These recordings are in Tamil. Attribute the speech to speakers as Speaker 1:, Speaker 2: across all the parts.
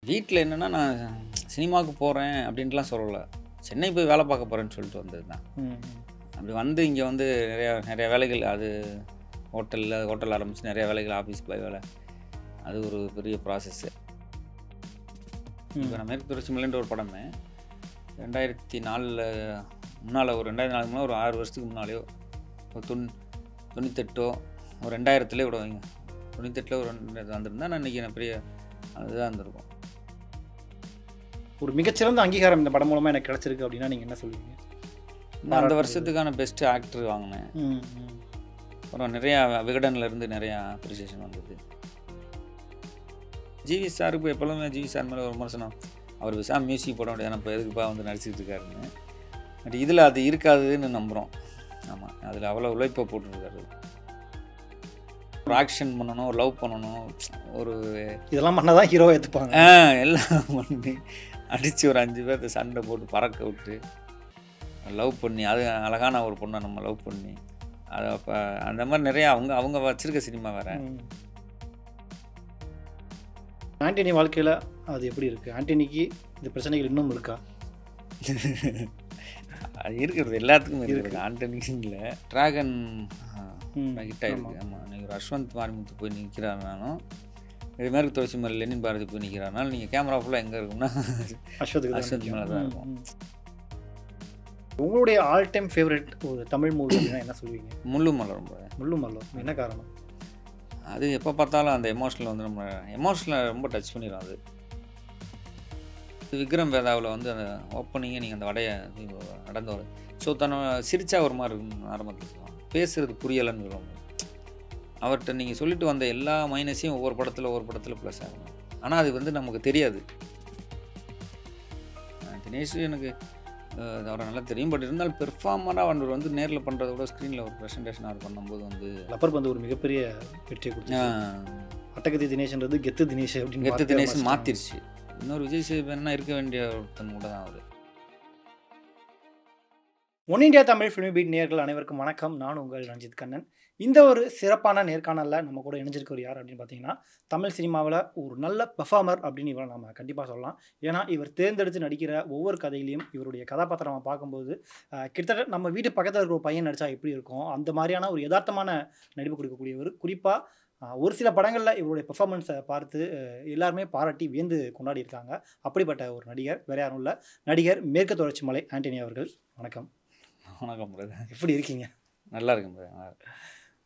Speaker 1: வீட்டில் என்னென்னா நான் சினிமாவுக்கு போகிறேன் அப்படின்ட்டுலாம் சொல்லலை. சென்னை போய் வேலை பார்க்க போகிறேன்னு சொல்லிட்டு வந்தது தான். அப்படி வந்து இங்கே வந்து நிறையா வேலைகள், அது ஹோட்டல் ஆரம்பித்து நிறையா வேலைகள், ஆஃபீஸ் போய் வேலை, அது ஒரு பெரிய ப்ராசஸ்ஸு. இப்போ நான் மேற்கு தொடர்ச்சி மலைன்ற ஒரு படமே 2004 முன்னால், ஒரு 2004 முன்னால், ஒரு 6 வருஷத்துக்கு முன்னாலேயோ, ஒரு 98 ஒரு 2000 கூட வைங்க, 98 ஒரு வந்திருந்தா நான் இன்றைக்கி பெரிய அதுதான் இருந்திருக்கும்.
Speaker 2: ஒரு மிகச்சிறந்த அங்கீகாரம் இந்த படம் மூலமாக எனக்கு கிடச்சிருக்கு அப்படின்னா நீங்கள் என்ன சொல்லுவீங்க?
Speaker 1: நான் அந்த வருஷத்துக்கான பெஸ்ட் ஆக்டர் வாங்கினேன். அப்புறம் நிறையா விகடன்லேருந்து நிறையா அப்ரிசியேஷன் வந்தது. ஜிவி சாருக்கு எப்போதுமே ஜிவி சார் மேலே ஒரு விமர்சனம், அவர் விசா மியூசிக் போட முடியாது, இப்போ எதுக்குப்பா வந்து நடிச்சிட்டு இருக்காருன்னு. பட் இதில் அது இருக்காதுன்னு நம்புகிறோம். ஆமாம், அதில் அவ்வளோ உழைப்பை போட்டுருக்காரு. ஒரு ஆக்ஷன் பண்ணணும், ஒரு லவ் பண்ணணும், ஒரு
Speaker 2: இதெல்லாம் பண்ணால் தான் ஹீரோவை ஏற்றுப்பாங்க.
Speaker 1: எல்லாம் பண்ணி அடித்து ஒரு 5 பேர்த்த சண்டை போட்டு பறக்க விட்டு லவ் பண்ணி, அது அழகான ஒரு பொண்ணை நம்ம லவ் பண்ணி, அதை அப்போ அந்த மாதிரி நிறையா அவங்க வச்சுருக்க சினிமா வேறு.
Speaker 2: ஆண்டனி வாழ்க்கையில் அது எப்படி இருக்குது? ஆண்டனிக்கு இந்த பிரச்சனைகள் இன்னும் இருக்கா?
Speaker 1: அது இருக்கிறது எல்லாத்துக்கும் இருக்குது. ஆண்டனிக்கு இல்லை, ட்ராகன் ஹிட் ஆகிருக்கு. ஆமாம், நீங்கள் ஒரு அஸ்வந்த் மாரிமுத்து போய் நிற்கிறாருனாலும், இது மாதிரி துளசி மலை லெனின் பாரதி போய் நிற்கிறாருனாலும் நீங்கள் கேமரா ஃபுல்லாக எங்கே இருக்கும்னா அஸ்வந்த் மேலே தான் இருக்கும்.
Speaker 2: உங்களுடைய ஆல் டைம் ஃபேவரட் ஒரு தமிழ் மூவி அப்படின்னா என்ன சொல்லுவீங்க?
Speaker 1: முள்ளு மலரும்.
Speaker 2: முள்ளு மலரும் என்ன காரணம்?
Speaker 1: அது எப்போ பார்த்தாலும் அந்த எமோஷனல் வந்து நம்ம எமோஷனலை ரொம்ப டச் பண்ணிடும். அது விக்ரம் வேதாவில் வந்து அந்த ஓப்பனிங்கே நீங்கள் அந்த வடையை நடந்து வர ஸோ தன்னை சிரிச்சா ஒரு மாதிரி இருக்கும். ஆரம்பத்தில் சொல்லுவாங்க, பேசுகிறது புரியலைன்னு சொல்லுவாங்க. அவர்கிட்ட நீங்கள் சொல்லிட்டு வந்த எல்லா மைனஸையும் ஒவ்வொரு படத்தில் ப்ளஸ் ஆகணும். ஆனால் அது வந்து நமக்கு தெரியாது. தினேஷ் எனக்கு அவரை நல்லா தெரியும். பட் இருந்தாலும் பெர்ஃபார்மராக அவர் வந்து நேரில் பண்ணுறத விட ஸ்க்ரீனில் ஒரு ப்ரெசன்டேஷன் அவர் பண்ணும்போது வந்து
Speaker 2: லப்பர் வந்து ஒரு மிகப்பெரிய வெற்றியை கொடுத்து அட்டகத்தி தினேஷ்ன்றது கெத்து தினேஷ் அப்படின்னு
Speaker 1: கெத்து தினேஷ் மாற்றிருச்சு. இன்னொரு விஜய் சேதுபதினா இருக்க வேண்டிய ஒருத்தன் கூட தான் அவர்.
Speaker 2: Oneindia Tamil Filmibeat நேயர்கள் அனைவருக்கும் வணக்கம். நான் உங்கள் ரஞ்சித் கண்ணன். இந்த ஒரு சிறப்பான நேர்காணலில் நம்ம கூட இணைஞ்சிருக்கவர் யார் அப்படின்னு பார்த்தீங்கன்னா, தமிழ் சினிமாவில் ஒரு நல்ல பெர்ஃபார்மர் அப்படின்னு இவரை நம்ம கண்டிப்பாக சொல்லலாம். ஏன்னா இவர் தேர்ந்தெடுத்து நடிக்கிற ஒவ்வொரு கதையிலையும் இவருடைய கதாபாத்திரம் நம்ம பார்க்கும்போது கிட்டத்தட்ட நம்ம வீட்டு பக்கத்தில் இருக்கிற ஒரு பையன் நடித்தா எப்படி இருக்கும் அந்த மாதிரியான ஒரு யதார்த்தமான நடிப்பு கொடுக்கக்கூடியவர். குறிப்பாக ஒரு சில படங்களில் இவருடைய பெர்ஃபார்மன்ஸை பார்த்து எல்லாருமே பாராட்டி வியந்து கொண்டாடி இருக்காங்க. அப்படிப்பட்ட ஒரு நடிகர் வேறு யாரும் இல்லை, நடிகர் மேற்கு தொடர்ச்சி மலை ஆண்டனி அவர்கள். வணக்கம்.
Speaker 1: வணக்கம் பிரதர்,
Speaker 2: எப்படி இருக்கீங்க?
Speaker 1: நல்லா இருக்கும் பிரதர்.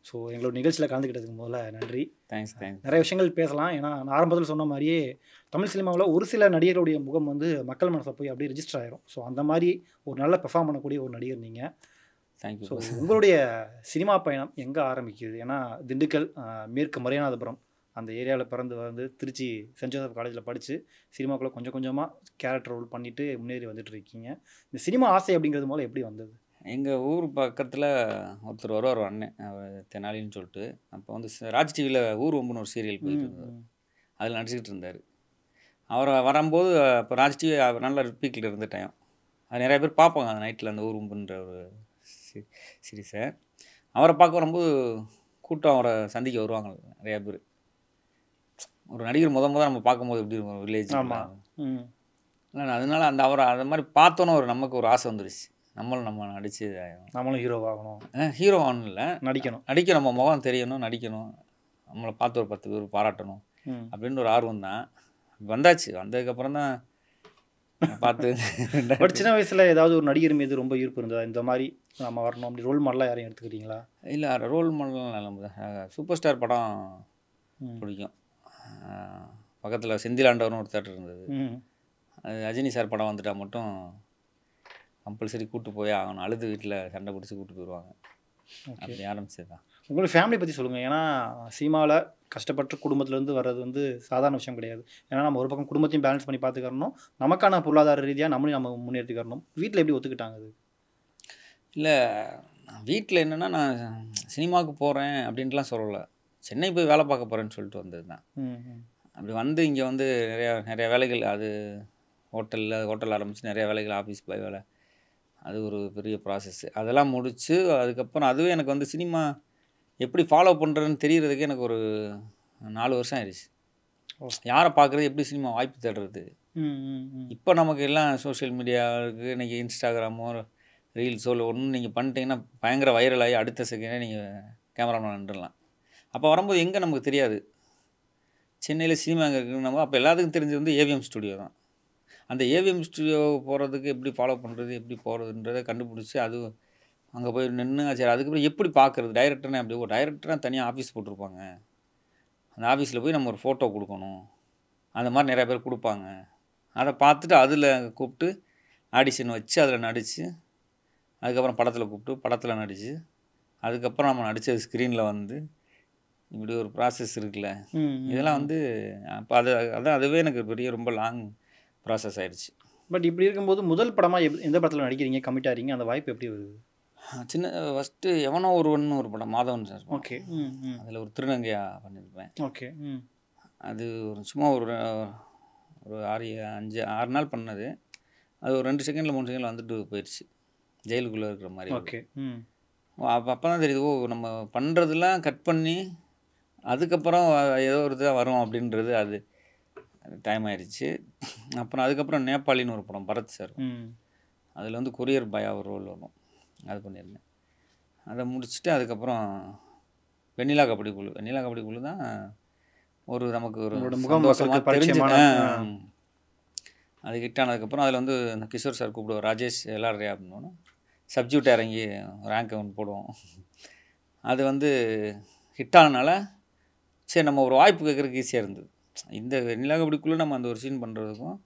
Speaker 2: ஸோ எங்களோட நிகழ்ச்சியில் கலந்துக்கிட்டதுக்கு முதல்ல நன்றி.
Speaker 1: தேங்க்ஸ்.
Speaker 2: நிறைய விஷயங்கள் பேசலாம். ஏன்னா நான் ஆரம்பத்தில் சொன்ன மாதிரியே தமிழ் சினிமாவில் ஒரு சில நடிகர்களுடைய முகம் வந்து மக்கள் மனசில் போய் அப்படியே ரிஜிஸ்டர் ஆயிரும். ஸோ அந்த மாதிரி ஒரு நல்ல பெர்ஃபார்ம் பண்ணக்கூடிய ஒரு நடிகர் நீங்கள்.
Speaker 1: தேங்க்யூ.
Speaker 2: ஸோ உங்களுடைய சினிமா பயணம் எங்கே ஆரம்பிக்குது? ஏன்னா திண்டுக்கல் மேற்கு மரியானாதபுரம் அந்த ஏரியாவில் பிறந்து வந்து திருச்சி சென்ட் ஜோசப் காலேஜில் படித்து சினிமாக்குள்ளே கொஞ்சம் கொஞ்சமாக கேரக்டர் ரோல் பண்ணிவிட்டு முன்னேறி வந்துட்டு இருக்கீங்க. இந்த சினிமா ஆசை அப்படிங்கிறது மூலம் எப்படி வந்தது?
Speaker 1: எங்கள் ஊர் பக்கத்தில் ஒருத்தர் வருவார், அண்ணன், அவர் தெனாலின்னு சொல்லிட்டு. அப்போ வந்து ராஜ் டிவியில் ஊர் ஒம்புன்னு ஒரு சீரியல் போயிட்டு இருந்தார், அதில் நடிச்சுக்கிட்டு இருந்தார். அவரை வரும்போது இப்போ ராஜ் டிவி நல்ல ரிப்பீக்கில் இருந்த டைம், அது நிறைய பேர் பார்ப்பாங்க அந்த நைட்டில் அந்த ஊர் ஒம்புன்ற ஒரு சீரீஸை. அவரை பார்க்க வரும்போது கூட்டம் அவரை சந்திக்க வருவாங்க நிறையா பேர். ஒரு நடிகர் முதல் நம்ம பார்க்கும்போது எப்படி இருக்கும் வில்லேஜ். இல்லை அதனால அந்த அவரை அது மாதிரி பார்த்தோன்னே ஒரு நமக்கு ஒரு ஆசை வந்துடுச்சு, நம்ம நடிச்சு
Speaker 2: நம்மளும் ஹீரோவாகணும்.
Speaker 1: ஹீரோ ஆகணும் இல்லை,
Speaker 2: நடிக்க
Speaker 1: நம்ம முகம் தெரியணும், நடிக்கணும், நம்மளை பார்த்து ஒரு 10 பேர் பாராட்டணும் அப்படின்னு ஒரு ஆர்வம் தான் வந்தாச்சு. வந்ததுக்கப்புறம் தான் பார்த்து
Speaker 2: பட் சின்ன வயசில் ஏதாவது ஒரு நடிகர் மீது ரொம்ப ஈர்ப்பு இருந்ததா? இந்த மாதிரி நம்ம வரணும் அப்படி ரோல் மாடலாக யாரையும் எடுத்துக்கிட்டீங்களா?
Speaker 1: இல்லை, ரோல் மாடலாம் சூப்பர் ஸ்டார் படம் பிடிக்கும். பக்கத்தில் செந்திலாண்டவர்னு ஒரு தேட்டர் இருந்தது, அது ரஜினி சார் படம் வந்துட்டால் மட்டும் கம்பல்சரி கூப்பிட்டு போய் ஆகணும். அழுது வீட்டில் சண்டை பிடிச்சி கூப்பிட்டு போயிடுவாங்க. அப்படி ஆரம்பிச்சது தான்.
Speaker 2: உங்களுக்கு ஃபேமிலி பற்றி சொல்லுங்கள். ஏன்னா சினிமாவில் கஷ்டப்பட்டு குடும்பத்துலேருந்து வர்றது வந்து சாதாரண விஷயம் கிடையாது. ஏன்னா நம்ம ஒரு பக்கம் குடும்பத்தையும் பேலன்ஸ் பண்ணி பார்த்துக்கறணும், நமக்கான பொருளாதார ரீதியாக நம்மளையும் நம்ம முன்னேற்றிக்கணும். வீட்டில் எப்படி ஒத்துக்கிட்டாங்க அது?
Speaker 1: இல்லை, வீட்டில் என்னென்னா நான் சினிமாவுக்கு போகிறேன் அப்படின்ட்டுலாம் சொல்லலை. சென்னை போய் வேலை பார்க்க போகிறேன்னு சொல்லிட்டு வந்தது தான். அப்படி வந்து இங்கே வந்து நிறையா வேலைகள், அது ஹோட்டல் ஆரம்பித்து நிறையா வேலைகள், ஆஃபீஸ் போய் வேலை, அது ஒரு பெரிய ப்ராசஸ்ஸு. அதெல்லாம் முடித்து அதுக்கப்புறம் அதுவே எனக்கு வந்து சினிமா எப்படி ஃபாலோ பண்ணுறதுன்னு தெரியறதுக்கு எனக்கு ஒரு 4 வருஷம் ஆயிடுச்சு. யாரை பார்க்குறது, எப்படி சினிமா வாய்ப்பு தேடுறது.
Speaker 2: ம் ம் ம்
Speaker 1: இப்போ நமக்கு எல்லாம் சோஷியல் மீடியா இருக்குது. இன்றைக்கி இன்ஸ்டாகிராமோ ரீல்ஸோ இல்லை ஒன்று நீங்கள் பண்ணிட்டீங்கன்னா பயங்கர வைரல் ஆகி அடுத்த செகண்டே நீங்கள் கேமராமேன் நின்றுடலாம். அப்போ வரும்போது எங்கே நமக்கு தெரியாது. சென்னையில் சினிமா எங்கே இருக்குன்னு நம்ம அப்போ எல்லாத்துக்கும் தெரிஞ்சது வந்து ஏவிஎம் ஸ்டுடியோ தான். அந்த ஏவிஎம் ஸ்டுடியோ போகிறதுக்கு எப்படி ஃபாலோ பண்ணுறது, எப்படி போகிறதுன்றதை கண்டுபிடிச்சி அது அங்கே போய் நின்று சரி அதுக்கப்புறம் எப்படி பார்க்குறது டைரக்டர்னே அப்படி ஒரு டைரக்டராக தனியாக ஆஃபீஸ் போட்டிருப்பாங்க. அந்த ஆஃபீஸில் போய் நம்ம ஒரு ஃபோட்டோ கொடுக்கணும். அந்த மாதிரி நிறையா பேர் கொடுப்பாங்க. அதை பார்த்துட்டு அதில் கூப்பிட்டு ஆடிஷன் வச்சு அதில் நடித்து அதுக்கப்புறம் படத்தில் கூப்பிட்டு படத்தில் நடித்து அதுக்கப்புறம் நம்ம நடித்தது ஸ்க்ரீனில் வந்து இப்படி ஒரு ப்ராசஸ் இருக்குல்ல. இதெல்லாம் வந்து அப்போ அதான் அதுவே எனக்கு பெரிய ரொம்ப லாங் ப்ராசஸ் ஆயிடுச்சு.
Speaker 2: பட் இப்படி இருக்கும்போது முதல் படமாக எந்த படத்தில் நடிக்கிறீங்க, கமிட் ஆகிறீங்க, அந்த வாய்ப்பு எப்படி வருது?
Speaker 1: சின்ன ஃபஸ்ட்டு எவனோ ஒருவன் ஒரு படம் மாதவன் சார்.
Speaker 2: ஓகே.
Speaker 1: அதில் ஒரு திருநங்கையா பண்ணியிருப்பேன்.
Speaker 2: ஓகே.
Speaker 1: அது ஒரு சும்மா ஒரு 6 நாள் பண்ணது. அது ஒரு 2 செகண்டில் 3 செகண்டில் வந்துட்டு போயிடுச்சு. ஜெயிலுக்குள்ளே இருக்கிற மாதிரி.
Speaker 2: ஓகே.
Speaker 1: அப்போ தான் தெரியுது, ஓ நம்ம பண்ணுறதெல்லாம் கட் பண்ணி அதுக்கப்புறம் ஏதோ ஒரு இதாக வரும் அப்படின்றது அது டைம் ஆயிடுச்சு. அப்புறம் அதுக்கப்புறம் நேபாளின்னு ஒரு படம் பரத் சார். அதில் வந்து கொரியர் பாயா ஒரு ரோல் வரும். அது பண்ணியிருந்தேன். அதை முடிச்சுட்டு அதுக்கப்புறம் வெண்ணிலா கபடி குழு தான் ஒரு நமக்கு ஒரு சந்தோஷமாக தெரிஞ்சு அது ஹிட் ஆனதுக்கப்புறம் அதில் வந்து இந்த கிஷோர் சார் கூப்பிடுவோம், ராஜேஷ் எல்லாரையா அப்படின்னோன்னா சப்ஜெக்ட் இறங்கி ரேங்க் ஒன்று போடுவோம். அது வந்து ஹிட் ஆனதுனால சரி நம்ம ஒரு வாய்ப்பு கேட்குறதுக்கு ஈஸியாக இருந்தது. இந்த வெண்ணிலா கபடிக்குள்ளே நம்ம அந்த ஒரு சீன் பண்ணுறதுக்கும்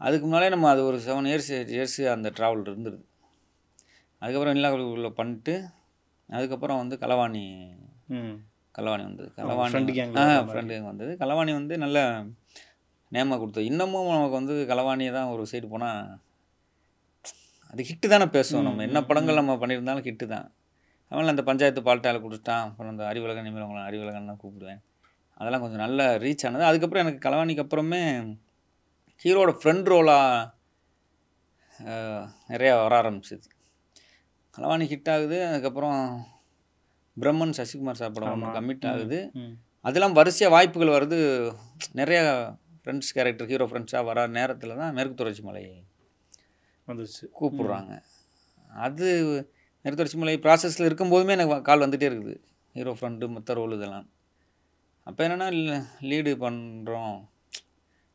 Speaker 1: அதுக்கு முன்னாலே நம்ம அது ஒரு 7 இயர்ஸ் அந்த ட்ராவல் இருந்துருது. அதுக்கப்புறம் வெண்ணிலா கபடிக்குள்ளே பண்ணிட்டு அதுக்கப்புறம் வந்து கலவாணி வந்தது. ஃப்ரெண்டு கேங் வந்தது. கலவாணி வந்து நல்ல நேமாக கொடுத்தது. இன்னமும் நமக்கு வந்து கலவாணியை தான் ஒரு சைடு போனால் அது ஹிட்டு தானே பேசுவோம். நம்ம என்ன படங்கள் நம்ம பண்ணியிருந்தாலும் ஹிட்டு தான். அதனால் அந்த பஞ்சாயத்து பால்ட்டாவில் கொடுத்துட்டான். அப்புறம் அந்த அறிவுலகன் இனிமேல் அவங்கள அறிவுலகன் தான் கூப்பிடுவேன். அதெல்லாம் கொஞ்சம் நல்ல ரீச் ஆனது. அதுக்கப்புறம் எனக்கு கலவாணிக்கு அப்புறமே ஹீரோட ஃப்ரெண்ட் ரோலாக நிறையா வர ஆரம்பிச்சிது. கலவாணி ஹிட் ஆகுது. அதுக்கப்புறம் பிரம்மன் சசிகுமார் சார் படம் ஒன்று கமிட் ஆகுது. அதெல்லாம் வரிசையாக வாய்ப்புகள் வருது. நிறையா ஃப்ரெண்ட்ஸ் கேரக்டர் ஹீரோ ஃப்ரெண்ட்ஸாக வர நேரத்தில் தான் மேற்கு தொடர்ச்சி மலை வந்துச்சு கூப்பிட்றாங்க. அது மேற்கு தொடர்ச்சி மலை ப்ராசஸில் இருக்கும்போதுமே எனக்கு கால் வந்துகிட்டே இருக்குது. ஹீரோ ஃப்ரெண்டு மற்ற ரோல் இதெல்லாம். அப்போ என்னென்னா லீடு பண்ணுறோம்.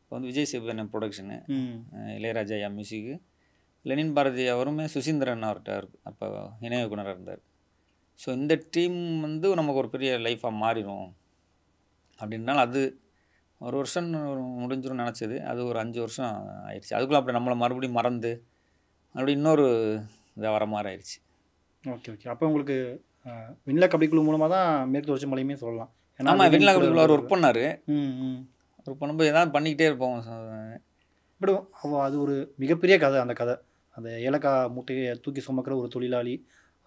Speaker 1: இப்போ வந்து விஜய் சேதுபதி ப்ரொடக்ஷனு, இளையராஜா மியூசிக்கு, லெனின் பாரதி அவருமே சுசீந்திரன் அவர்கிட்ட அப்போ இணை இயக்குனராக இருந்தார். ஸோ இந்த டீம் வந்து நமக்கு ஒரு பெரிய லைஃபாக மாறிடும் அப்படின்னால அது ஒரு வருஷம் முடிஞ்சிடும் நினச்சது. அது ஒரு 5 வருஷம் ஆயிடுச்சு. அதுக்குள்ளே அப்படி நம்மளை மறுபடியும் மறந்து மறுபடியும் இன்னொரு இதாக வர மாதிரி ஆயிடுச்சு.
Speaker 2: ஓகே. அப்போ உங்களுக்கு வெண்ணிலா கபடி குழு மூலமாக தான் மேற்கு தொடர்ச்சி மலையுமே சொல்லலாம்.
Speaker 1: ஆமாம், வெண்ணிலா கபடி குழு அவர் ஒர்க் பண்ணார். ஒர்க் பண்ணும்போது எதாவது பண்ணிக்கிட்டே இருப்போம்.
Speaker 2: இப்படி அது ஒரு மிகப்பெரிய கதை. அந்த கதை அந்த ஏலக்காய் மூட்டையை தூக்கி சுமக்கிற ஒரு தொழிலாளி,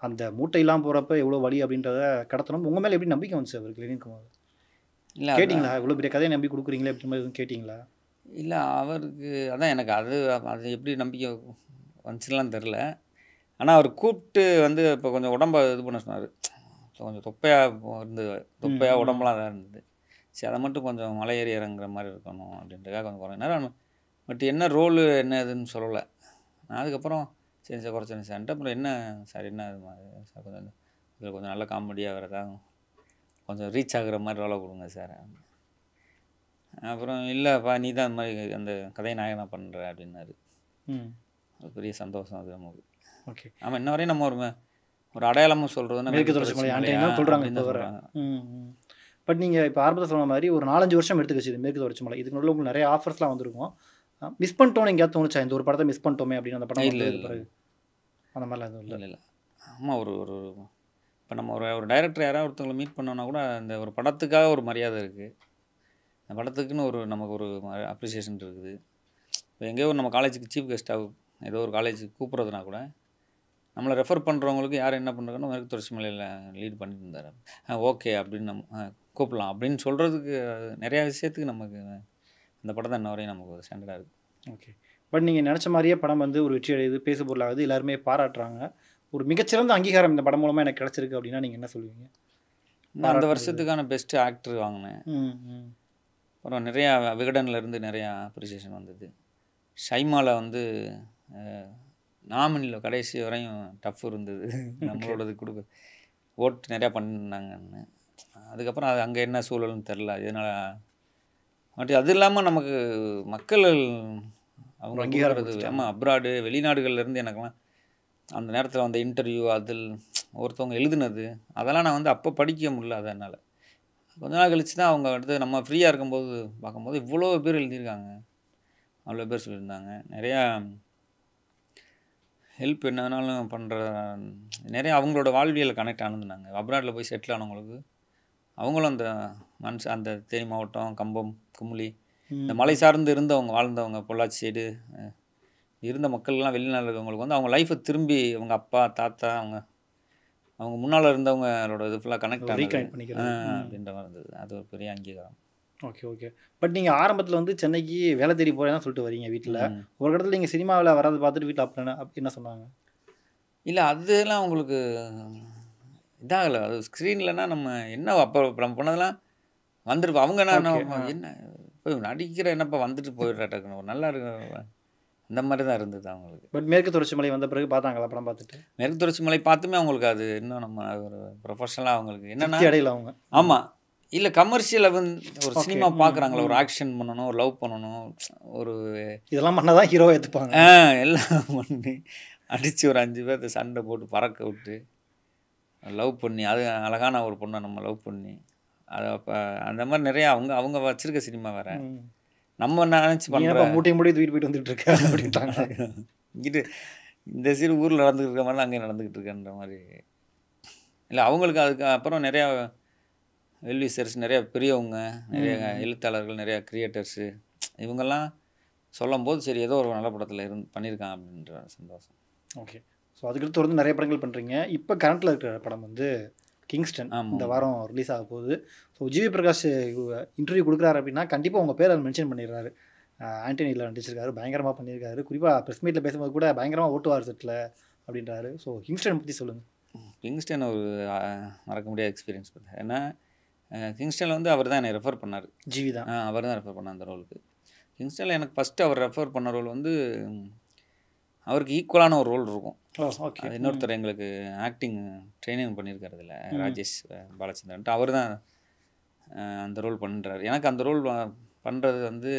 Speaker 2: அந்த மூட்டையெல்லாம் போகிறப்ப எவ்வளோ வலி அப்படின்றத கடத்தணும். உங்கள் மேலே எப்படி நம்பிக்கை வந்துச்சு அவருக்கு லெனின்குமார்? இல்லை கேட்டிங்களா? இவ்வளோ பெரிய கதையை நம்பி கொடுக்குறீங்களே அப்படின்ற மாதிரி எதுவும் கேட்டிங்களா?
Speaker 1: இல்லை, அவருக்கு அதான் எனக்கு அது எப்படி நம்பிக்கை வந்துச்சுலாம் தெரில. ஆனால் அவர் கூப்பிட்டு வந்து இப்போ கொஞ்சம் உடம்பை இது பண்ண சொன்னார். கொஞ்சம் தொப்பையாக உடம்புலாம் அதாக இருந்தது. சரி அதை மட்டும் கொஞ்சம் மலை ஏறி இறங்குற மாதிரி இருக்கணும் அப்படின்றதுக்காக கொஞ்சம் குறைஞ்ச நேரம். பட் என்ன ரோலு என்ன இதுன்னு சொல்லலை. நான் அதுக்கப்புறம் சரி சார் குறைச்சேன் சார்ன்ட்டு. அப்புறம் என்ன சார் என்ன இது மாதிரி சார் கொஞ்சம் இதில் கொஞ்சம் நல்ல காமெடியாக வேறு ஏதாவது கொஞ்சம் ரீச் ஆகுற மாதிரி ரோலை கொடுங்க சார். அப்புறம் இல்லைப்பா நீ தான் அந்த மாதிரி அந்த கதை நாயகனாக பண்ணுற அப்படின்னாரு. அது பெரிய சந்தோஷம் அது நமக்கு. ஓகே. ஆமாம், இன்ன வரையும் நம்ம ஒரு அடையாளமாக சொல்கிறதுன்னா மேற்கு தொடர்ச்சி மலை சொல்கிறாங்க.
Speaker 2: பட் நீங்கள் இப்போ ஆரம்பத்தில் சொன்ன மாதிரி ஒரு 4-5 வருஷம் எடுத்துக்கிச்சு மேற்கு தொடர்ச்சி மலை. இதுக்கு நடுவில் உங்களுக்கு நிறைய ஆஃபர்ஸ்லாம் வந்திருக்கும். மிஸ் பண்ணிட்டோன்னு எங்கேயாவது தோணுச்சா இந்த ஒரு படத்தை மிஸ் பண்ணிட்டோமே அப்படின்னு? அந்த படம்
Speaker 1: இல்லை
Speaker 2: அந்த மாதிரிலாம் எதுவும்
Speaker 1: இல்லை. ஆமாம், ஒரு இப்போ நம்ம ஒரு டைரக்டர் யாராவது ஒருத்தவங்களை மீட் பண்ணோன்னா கூட அந்த ஒரு படத்துக்காக ஒரு மரியாதை இருக்குது. அந்த படத்துக்குன்னு நமக்கு ஒரு அப்ரிசியேஷன் இருக்குது. இப்போ எங்கேயோ நம்ம காலேஜுக்கு சீஃப் கெஸ்ட்டாக ஏதோ ஒரு காலேஜுக்கு கூப்பிட்றதுனா கூட நம்மளை ரெஃபர் பண்ணுறவங்களுக்கு யார் என்ன பண்ணுறாங்கன்னு மேற்கு தொடர்ச்சி மலையில் லீட் பண்ணிட்டு இருந்தார். ஓகே அப்படின்னு நம்ம கூப்பிடலாம் அப்படின்னு சொல்கிறதுக்கு நிறையா விஷயத்துக்கு நமக்கு அந்த படம் தான் இன்ன வரையும் நமக்கு ஒரு ஸ்டாண்டர்டாக இருக்குது.
Speaker 2: ஓகே. பட் நீங்கள் நினச்ச மாதிரியே படம் வந்து ஒரு வெற்றி அடையுது, பேசு பொருளாகுது, எல்லாருமே பாராட்டுறாங்க. ஒரு மிகச்சிறந்த அங்கீகாரம் இந்த படம் மூலமாக எனக்கு கிடச்சிருக்கு அப்படின்னா நீங்கள் என்ன சொல்லுவீங்க?
Speaker 1: நான் அந்த வருஷத்துக்கான பெஸ்ட்டு ஆக்டர் வாங்கினேன். அப்புறம் நிறையா விகடன்லேருந்து நிறையா அப்ரிசியேஷன் வந்தது. ஷைமால வந்து நாமினியில் கடைசி வரையும் டஃப் இருந்தது. நம்மளோடது கொடுக்க ஓட்டு நிறையா பண்ணிருந்தாங்கன்னு. அதுக்கப்புறம் அது அங்கே என்ன சூழல்னு தெரில. இதனால் மட்டும் அது இல்லாமல் நமக்கு மக்கள் அவங்க
Speaker 2: அங்கீகாரம்
Speaker 1: கொடுக்குறது
Speaker 2: கொடுத்துட்டாங்க.
Speaker 1: ஆமாம் அப்ராடு வெளிநாடுகள்லேருந்து எனக்கெல்லாம் அந்த நேரத்தில் வந்த இன்டர்வியூ அதில் ஒருத்தவங்க எழுதுனது அதெல்லாம் நான் வந்து அப்போ படிக்க முடியல. அதனால் கொஞ்ச நாள் கழிச்சு தான் அவங்க அடுத்து நம்ம ஃப்ரீயாக இருக்கும்போது பார்க்கும்போது இவ்வளோ பேர் எழுதியிருக்காங்க, அவ்வளோ பேர் சொல்லியிருந்தாங்க. நிறையா ஹெல்ப் என்ன வேணாலும் பண்ணுற நிறையா அவங்களோட வாழ்வியல் கனெக்ட் ஆனதுனாங்க. அப்ராடில் போய் செட்டில் ஆனவங்களுக்கு அவங்களும் அந்த அந்த தேனி மாவட்டம், கம்பம், குமுளி இந்த மலை சார்ந்து இருந்தவங்க வாழ்ந்தவங்க, பொள்ளாச்சி சைடு இருந்த மக்கள்லாம் வெளிநாட்டில் இருக்கவங்களுக்கு வந்து அவங்க லைஃப்பை திரும்பி அவங்க அப்பா தாத்தா அவங்க முன்னால் இருந்தவங்களோட இது ஃபுல்லாக கனெக்ட் ஆனது
Speaker 2: ரீகனெக்ட் பண்ணிக்கிறது.
Speaker 1: அப்படின்ற மாதிரி இருந்தது. அது ஒரு பெரிய அங்கீகாரம்.
Speaker 2: Okay okay. பட் நீங்கள் ஆரம்பத்தில் வந்து சென்னைக்கு வேலை தேடி போகிறேன்னு சொல்லிட்டு வரீங்க வீட்டில்.
Speaker 1: ம்.
Speaker 2: ஒரு இடத்துல நீங்கள் சினிமாவில் வராது பார்த்துட்டு வீட்டில் என்ன சொன்னாங்க?
Speaker 1: இல்லை அதெல்லாம் உங்களுக்கு இதாகலை. அது ஸ்க்ரீன்லனா நம்ம என்ன அப்போ நம்ம பண்ணதெல்லாம் வந்துருப்போம். அவங்க என்ன இப்போ நடிக்கிற என்னப்பா வந்துட்டு போயிடுறாட்டக்கணும் ஒரு நல்லா இருக்கு அந்த மாதிரி தான் இருந்தது அவங்களுக்கு.
Speaker 2: பட் மேற்கு தொடர்ச்சி மலை வந்த பிறகு பார்த்தாங்களா படம் பார்த்துட்டு?
Speaker 1: மேற்கு தொடர்ச்சி மலை பார்த்துமே அவங்களுக்கு அது இன்னும் நம்ம ஒரு ப்ரொஃபஷனலாக அவங்களுக்கு என்னென்னா
Speaker 2: திருப்தி அடையல அவங்க.
Speaker 1: ஆமாம் இல்லை கமர்ஷியலாக வந்து ஒரு
Speaker 2: Okay.
Speaker 1: சினிமா பார்க்குறாங்களா, ஒரு ஆக்ஷன் பண்ணணும், ஒரு லவ் பண்ணணும், ஒரு
Speaker 2: இதெல்லாம் பண்ணால் தான் ஹீரோவை ஏற்றுப்பாங்க.
Speaker 1: எல்லாம் பண்ணி அடித்து ஒரு 5 பேர்த்த சண்டை போட்டு பறக்க விட்டு லவ் பண்ணி அது அழகான ஒரு பொண்ணை நம்ம லவ் பண்ணி அதை அப்போ அந்த மாதிரி நிறையா அவங்க வச்சிருக்க சினிமா வேறு. நம்ம நினச்சி பண்ணுற
Speaker 2: மூட்டையும் மூடி தூக்கிட்டு போயிட்டு வந்துட்டு இருக்காங்க அப்படின்ட்டாங்க.
Speaker 1: இங்கிட்டு இந்த சீர் ஊரில் நடந்துக்கிட்டு இருக்க மாதிரி அங்கே நடந்துக்கிட்டு இருக்கன்ற மாதிரி இல்லை. அவங்களுக்கு அதுக்கு அப்புறம் நிறையா வெல்விசர்ஸ், நிறையா பெரியவங்க, நிறைய எழுத்தாளர்கள், நிறையா கிரியேட்டர்ஸு இவங்கெல்லாம் சொல்லும்போது சரி ஏதோ ஒரு நல்ல படத்தில் பண்ணியிருக்கான் அப்படின்ற சந்தோஷம்.
Speaker 2: ஓகே. ஸோ அதுக்கடுத்து வந்து நிறைய படங்கள் பண்ணுறீங்க. இப்போ கரண்ட்டில் இருக்கிற படம் வந்து கிங்ஸ்டன் இந்த வாரம் ரிலீஸ் ஆக போகுது. ஸோ ஜிவி பிரகாஷ் இன்டர்வியூ கொடுக்குறாரு அப்படின்னா கண்டிப்பாக உங்கள் பேர் அதை மென்ஷன் பண்ணிடுறாரு. ஆண்டனியில் நடிச்சிருக்காரு, பயங்கரமாக பண்ணியிருக்காரு. குறிப்பாக ப்ரெஸ் மீட்டில் பேசும்போது கூட பயங்கரமாக ஓட்டுவார் செட்டில் அப்படின்றாரு. ஸோ கிங்ஸ்டன் பற்றி சொல்லுங்கள்.
Speaker 1: கிங்ஸ்டன் ஒரு மறக்க முடியாத எக்ஸ்பீரியன்ஸ் பார்த்தேன். ஏன்னா கிங்ஸ்டனில் வந்து அவர் தான் என்னை ரெஃபர் பண்ணார்.
Speaker 2: ஜிவி தான்
Speaker 1: அவர் தான் ரெஃபர் பண்ணார் அந்த ரோலுக்கு. கிங்ஸ்டனில் எனக்கு ஃபஸ்ட்டு அவர் ரெஃபர் பண்ண ரோல் வந்து அவருக்கு ஈக்குவலான ஒரு ரோல் இருக்கும்.
Speaker 2: ஓகே.
Speaker 1: அது இன்னொருத்தர் எங்களுக்கு ஆக்டிங் ட்ரைனிங் பண்ணியிருக்காரு இதில், ராஜேஷ் பாலச்சந்திரன்ட்டு. அவர் தான் அந்த ரோல் பண்ணுறாரு. எனக்கு அந்த ரோல் பண்ணுறது வந்து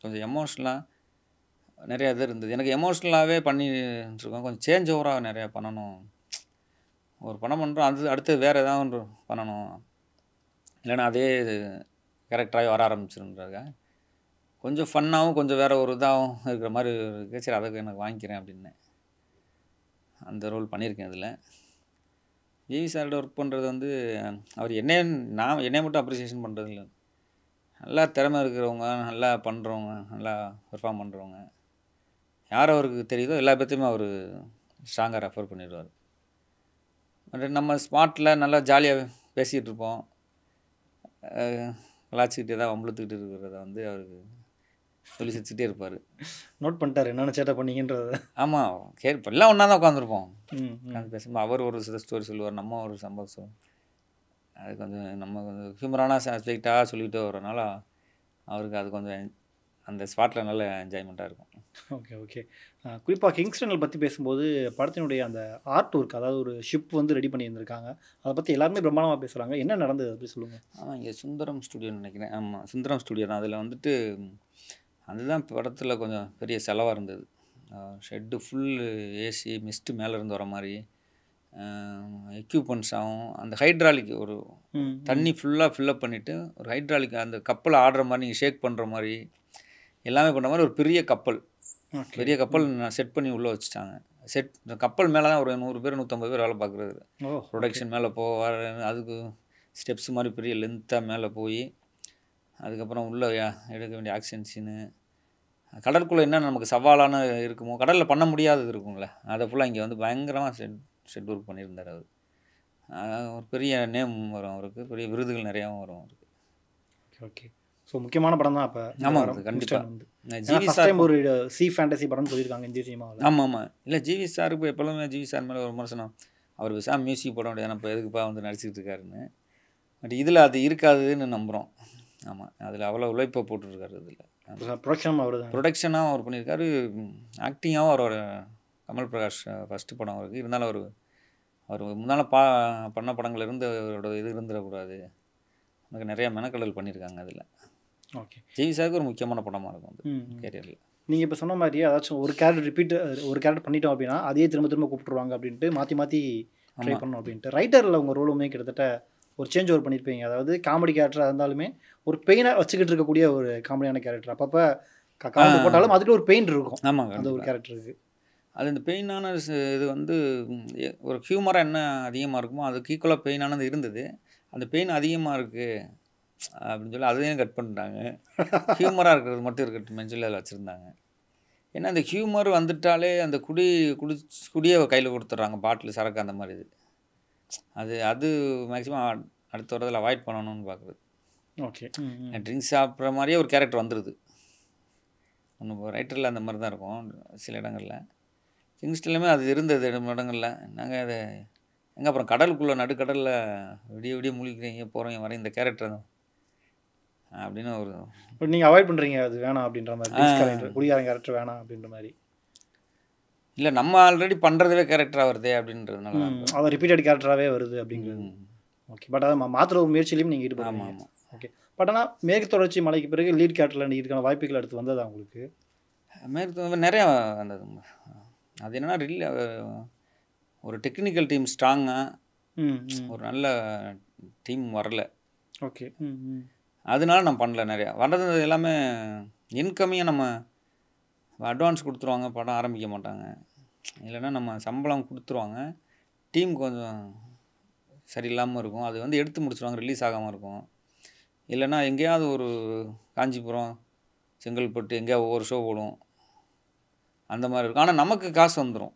Speaker 1: கொஞ்சம் எமோஷ்னலாக நிறையா இது இருந்தது. எனக்கு எமோஷ்னலாகவே பண்ணிட்டுருக்கோம். கொஞ்சம் சேஞ்ச் ஓவராக நிறையா பண்ணணும். ஒரு படம் பண்ணுறோம், அது அடுத்து வேறு ஏதாவது ஒன்று பண்ணணும், இல்லைன்னா அதே கேரக்டராகவே வர ஆரம்பிச்சிருன்றாங்க. கொஞ்சம் ஃபன்னாகவும் கொஞ்சம் வேறு ஒரு இதாகவும் இருக்கிற மாதிரி இருக்குது. சரி அதுக்கு எனக்கு வாங்கிக்கிறேன் அப்படின்னு அந்த ரோல் பண்ணியிருக்கேன். இதில் ஜிவி சாரோட ஒர்க் பண்ணுறது வந்து அவர் என்னை மட்டும் அப்ரிசியேஷன் பண்ணுறது இல்லை. நல்லா திறமை இருக்கிறவங்க, நல்லா பண்ணுறவங்க, நல்லா பெர்ஃபார்ம் பண்ணுறவங்க யார் அவருக்கு தெரியுதோ எல்லா பேர்த்தையுமே அவர் ஸ்ட்ராங்காக ரெஃபர் பண்ணிடுவார். பட் நம்ம ஸ்பாட்டில் நல்லா ஜாலியாக பேசிகிட்டு இருப்போம், விளாச்சிக்கிட்டு ஏதாவது வம்பளத்துக்கிட்டு இருக்கிறத வந்து அவருக்கு சொல்லி சிரிச்சுட்டே இருப்பார்.
Speaker 2: நோட் பண்ணிட்டார் என்னென்ன சேட்டை பண்ணீங்கன்றத.
Speaker 1: ஆமாம் கேட்போம், எல்லாம் ஒன்றா தான் உட்காந்துருப்போம். உட்காந்து பேசும்போது அவர் ஒரு சில ஸ்டோரி சொல்லுவார், நம்ம ஒரு சம்பவம் சொல்லுவோம். அது கொஞ்சம் நம்ம கொஞ்சம் ஹியூமரான சப்ஜெக்டாக சொல்லிகிட்டே வரனால அவருக்கு அது கொஞ்சம் அந்த ஸ்பாட்டில் நல்ல என்ஜாய்மெண்ட்டாக இருக்கும்.
Speaker 2: Okay okay. குறிப்பாக கிங்ஸ்டனில் பற்றி பேசும்போது படத்தினுடைய அந்த ஆர்ட் ஒர்க், அதாவது ஒரு ஷிப் வந்து ரெடி பண்ணியிருந்திருக்காங்க, அதை பற்றி எல்லாருமே பிரம்மாண்டமாக பேசுகிறாங்க. என்ன நடந்தது அப்படி சொல்லுங்கள்.
Speaker 1: இங்கே சுந்தரம் ஸ்டுடியோன்னு நினைக்கிறேன். ஆமாம் சுந்தரம் ஸ்டுடியோ தான். அதில் வந்துட்டு அதுதான் படத்தில் கொஞ்சம் பெரிய செலவாக இருந்தது. ஷெட்டு ஃபுல்லு ஏசி, மிஸ்ட்டு மேலேருந்து வர மாதிரி எக்யூப்மெண்ட்ஸாகவும், அந்த ஹைட்ராலிக் ஒரு தண்ணி ஃபுல்லாக ஃபில்லப் பண்ணிவிட்டு ஒரு ஹைட்ராலிக் அந்த கப்பலை ஆடுற மாதிரி, நீங்கள் ஷேக் பண்ணுற மாதிரி எல்லாமே பண்ணுற மாதிரி ஒரு பெரிய கப்பல் நான் செட் பண்ணி உள்ளே வச்சுட்டாங்க. இந்த கப்பல் மேலே தான் ஒரு 100 பேர் 150 பேர் வேலை பார்க்குறது. ப்ரொடக்ஷன் மேலே அதுக்கு ஸ்டெப்ஸ் மாதிரி பெரிய லென்த்தாக மேலே போய் அதுக்கப்புறம் உள்ளே எடுக்க வேண்டிய ஆக்ஷன் சீனு, கடலுக்குள்ளே என்ன நமக்கு சவாலான இருக்குமோ, கடலில் பண்ண முடியாதது இருக்குங்களே, அதை ஃபுல்லாக இங்கே வந்து பயங்கரமாக ஷெட் ஒர்க் பண்ணியிருந்தார் அவர். ஒரு பெரிய நேம் வரும் அவருக்கு, பெரிய விருதுகள் நிறையாவும் வரும் அவருக்கு.
Speaker 2: Okay okay. ஸோ முக்கியமான படம் தான் அப்போ.
Speaker 1: ஆமாம் கண்டிப்பாக.
Speaker 2: ஜிவி சார் ஒரு சி ஃபேண்டசி படம்னு சொல்லியிருக்காங்க இந்திய சினிமாவில்.
Speaker 1: ஆமாம் இல்லை ஜிவி சாருக்கு எப்போதுமே ஜிவி சார் மேலே ஒரு விமர்சனம், அவர் மியூசிக் போட முடியாது, இப்போ எதுக்குப்பா வந்து நடிச்சுக்கிட்டு இருக்காருன்னு. பட் இதில் அது இருக்காதுன்னு நம்புகிறோம். ஆமாம், அதில் அவ்வளோ உழைப்பை போட்டுருக்காரு. இதில்
Speaker 2: ப்ரொடக்ஷனும் அவர் தான்.
Speaker 1: ப்ரொடக்ஷனாகவும் அவர் பண்ணியிருக்காரு, ஆக்டிங்காகவும் அவரோட கமல் பிரகாஷ் ஃபஸ்ட்டு படம் அவருக்கு. இருந்தாலும் அவர் முன்னால் பண்ண படங்கள் இருந்து அவரோட இது இருந்துடக்கூடாது, எனக்கு நிறையா மெனக்கடல் பண்ணியிருக்காங்க அதில்.
Speaker 2: ஓகே.
Speaker 1: ஜெய் சாருக்கு ஒரு முக்கியமான படமாக இருக்கும் அந்த கேரியரில்.
Speaker 2: நீங்கள் இப்போ சொன்ன மாதிரி ஏதாச்சும் ஒரு கேரக்டர் பண்ணிட்டோம் அப்படின்னா அதையே திரும்ப கூப்பிட்டுருவாங்க அப்படின்ட்டு மாற்றி ட்ரை பண்ணணும் அப்படின்ட்டு. ரைட்டரில் உங்கள் ரோலுமே கிட்டத்தட்ட ஒரு சேஞ்ச் ஓவர் பண்ணியிருப்பீங்க. அதாவது காமெடி கேரக்டராக இருந்தாலுமே ஒரு பெயினை வச்சுக்கிட்டு இருக்கக்கூடிய ஒரு காமெடியான கேரக்டர். அப்பப்போ காமெடி போட்டாலும் அதுக்கு ஒரு பெயின் இருக்கும்.
Speaker 1: ஆமாங்க,
Speaker 2: அந்த ஒரு கேரக்டருக்கு
Speaker 1: அது இந்த பெயினான இது வந்து ஒரு ஹியூமராக என்ன அதிகமாக இருக்குமோ அதுக்கு ஈக்குவலாக பெயினானது இருந்தது. அந்த பெயின் அதிகமாக இருக்குது அப்படின்னு சொல்லி அதையும் கட் பண்ணிட்டாங்க. ஹியூமராக இருக்கிறது மட்டும் இருக்கட்டும் சொல்லி அதில் வச்சுருந்தாங்க. ஏன்னா அந்த ஹியூமர் வந்துட்டாலே அந்த குடியை கையில் கொடுத்துட்றாங்க, பாட்டில் சரக்கு அந்த மாதிரி. அது மேக்ஸிமம் அடுத்த வரதில் அவாய்ட் பண்ணணும்னு பார்க்குறது.
Speaker 2: ஓகே.
Speaker 1: ட்ரிங்க்ஸ் சாப்பிட்ற மாதிரியே ஒரு கேரக்டர் வந்துடுது. ஒன்று ரைட்டரில் அந்த மாதிரி தான் இருக்கும் சில இடங்களில். கிங்ஸ்டன்லையுமே அது இருந்தது இடங்களில். நாங்கள் அதை எங்கே அப்புறம் கடலுக்குள்ளே நடுக்கடலில் விடிய முழிக்கிறீங்க போகிறீங்க வர இந்த கேரக்டர் தான் அப்படின்னு ஒரு
Speaker 2: நீங்கள் அவாய்ட் பண்ணுறீங்க, அது வேணாம் அப்படின்ற மாதிரி. குடிகாரன் கேரக்டர் வேணாம் அப்படின்ற மாதிரி.
Speaker 1: இல்லை, நம்ம ஆல்ரெடி பண்ணுறதுவே கேரக்டராக வருதே அப்படின்றதுனால
Speaker 2: அது ரிப்பீட்டட் கேரக்டராகவே வருது அப்படிங்கிறது. ஓகே. பட் அதை மாற்றுற முயற்சியிலையும் நீங்கள் ஈடுபடுறீங்க.
Speaker 1: ஆமாம்.
Speaker 2: ஓகே. பட் ஆனால் மேற்கு தொடர்ச்சி மலைக்கு பிறகு லீட் கேரக்டரில் இதுக்கான வாய்ப்புகள் அடுத்து வந்ததா உங்களுக்கு?
Speaker 1: மேற்கு நிறையா வந்தது. அது என்னென்னா ஒரு டெக்னிக்கல் டீம் ஸ்ட்ராங்காக ஒரு நல்ல டீம் வரல.
Speaker 2: ஓகே.
Speaker 1: அதனால நான் பண்ணல. நிறையா வர்றது எல்லாமே இன்கம்மியாக நம்ம அட்வான்ஸ் கொடுத்துருவாங்க, படம் ஆரம்பிக்க மாட்டாங்க. இல்லைன்னா நம்ம சம்பளம் கொடுத்துருவாங்க, டீம் கொஞ்சம் சரியில்லாமல் இருக்கும், அது வந்து எடுத்து முடிச்சுருவாங்க, ரிலீஸ் ஆகாமல் இருக்கும். இல்லைன்னா எங்கேயாவது ஒரு காஞ்சிபுரம், செங்கல்பட்டு எங்கேயாவது ஒவ்வொரு ஷோ ஓடும், அந்த மாதிரி இருக்கும். ஆனால் நமக்கு காசு வந்துடும்,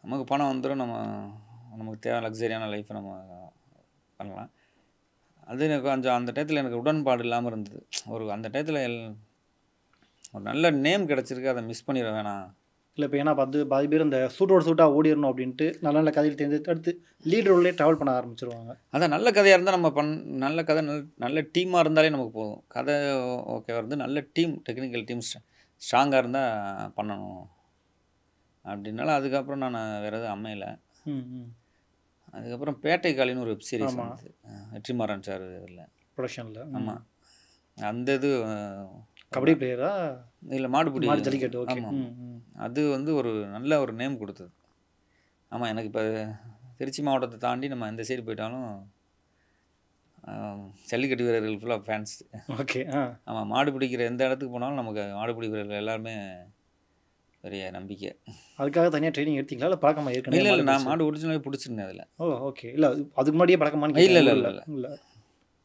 Speaker 1: நமக்கு பணம் வந்துடும், நமக்கு தேவை லக்ஸரியான லைஃப்பை நம்ம பண்ணலாம். அது எனக்கு கொஞ்சம் அந்த டயத்தில் எனக்கு உடன்பாடு இல்லாமல் இருந்தது. அந்த டயத்தில் ஒரு நல்ல நேம் கிடச்சிருக்கு, அதை மிஸ் பண்ணிட வேணாம்.
Speaker 2: இல்லை இப்போ ஏன்னா பாதி பேர் இந்த சூட்டாக ஓடிடணும் அப்படின்ட்டு நல்ல நல்ல கதையில் தேர்ந்தெடுத்து அடுத்து லீட் ரோல்லே ட்ராவல் பண்ண ஆரம்பிச்சிருவாங்க.
Speaker 1: அதான் நல்ல கதையாக இருந்தால் நம்ம நல்ல கதை நல்ல டீமாக இருந்தாலே நமக்கு போதும். கதை ஓகே வருது, நல்ல டீம் டெக்னிக்கல் டீம் ஸ்ட்ராங்காக இருந்தால் பண்ணணும் அப்படின்னால அதுக்கப்புறம் நான் வேறு எதுவும் அமையலை. அதுக்கப்புறம் பேட்டை காலின்னு ஒரு வெப் சீரிஸ் வந்து வெற்றிமாறன் சார் இதில்
Speaker 2: ப்ரொடக்ஷனில்.
Speaker 1: ஆமாம், அந்த இது
Speaker 2: கபடி பிளேயரா
Speaker 1: இல்லை மாடுபிடி
Speaker 2: ஜல்லிக்கட்டு.
Speaker 1: ஆமாம், அது வந்து ஒரு நல்ல ஒரு நேம் கொடுத்தது. ஆமாம், எனக்கு இப்போ திருச்சி மாவட்டத்தை தாண்டி நம்ம எந்த சைடு போயிட்டாலும் ஜல்லிக்கட்டு வீரர்கள் ஃபுல்லாக ஃபேன்ஸ்.
Speaker 2: ஓகே.
Speaker 1: ஆமாம், மாடு பிடிக்கிற எந்த இடத்துக்கு போனாலும் நமக்கு மாடுபிடி வீரர்கள் எல்லாருமே பெரிய நம்பிக்கை.
Speaker 2: அதுக்காக தனியாக ட்ரைனிங் எடுத்தீங்களா இல்லை பழக்கமா? ஏற்கனவே
Speaker 1: இல்லை, நான் மாடு ஒரிஜினலாகவே பிடிச்சிருந்தேன் அதில்.
Speaker 2: ஓகே. இல்லை அதுக்கு முன்னாடியே பழக்கமான?
Speaker 1: இல்லை,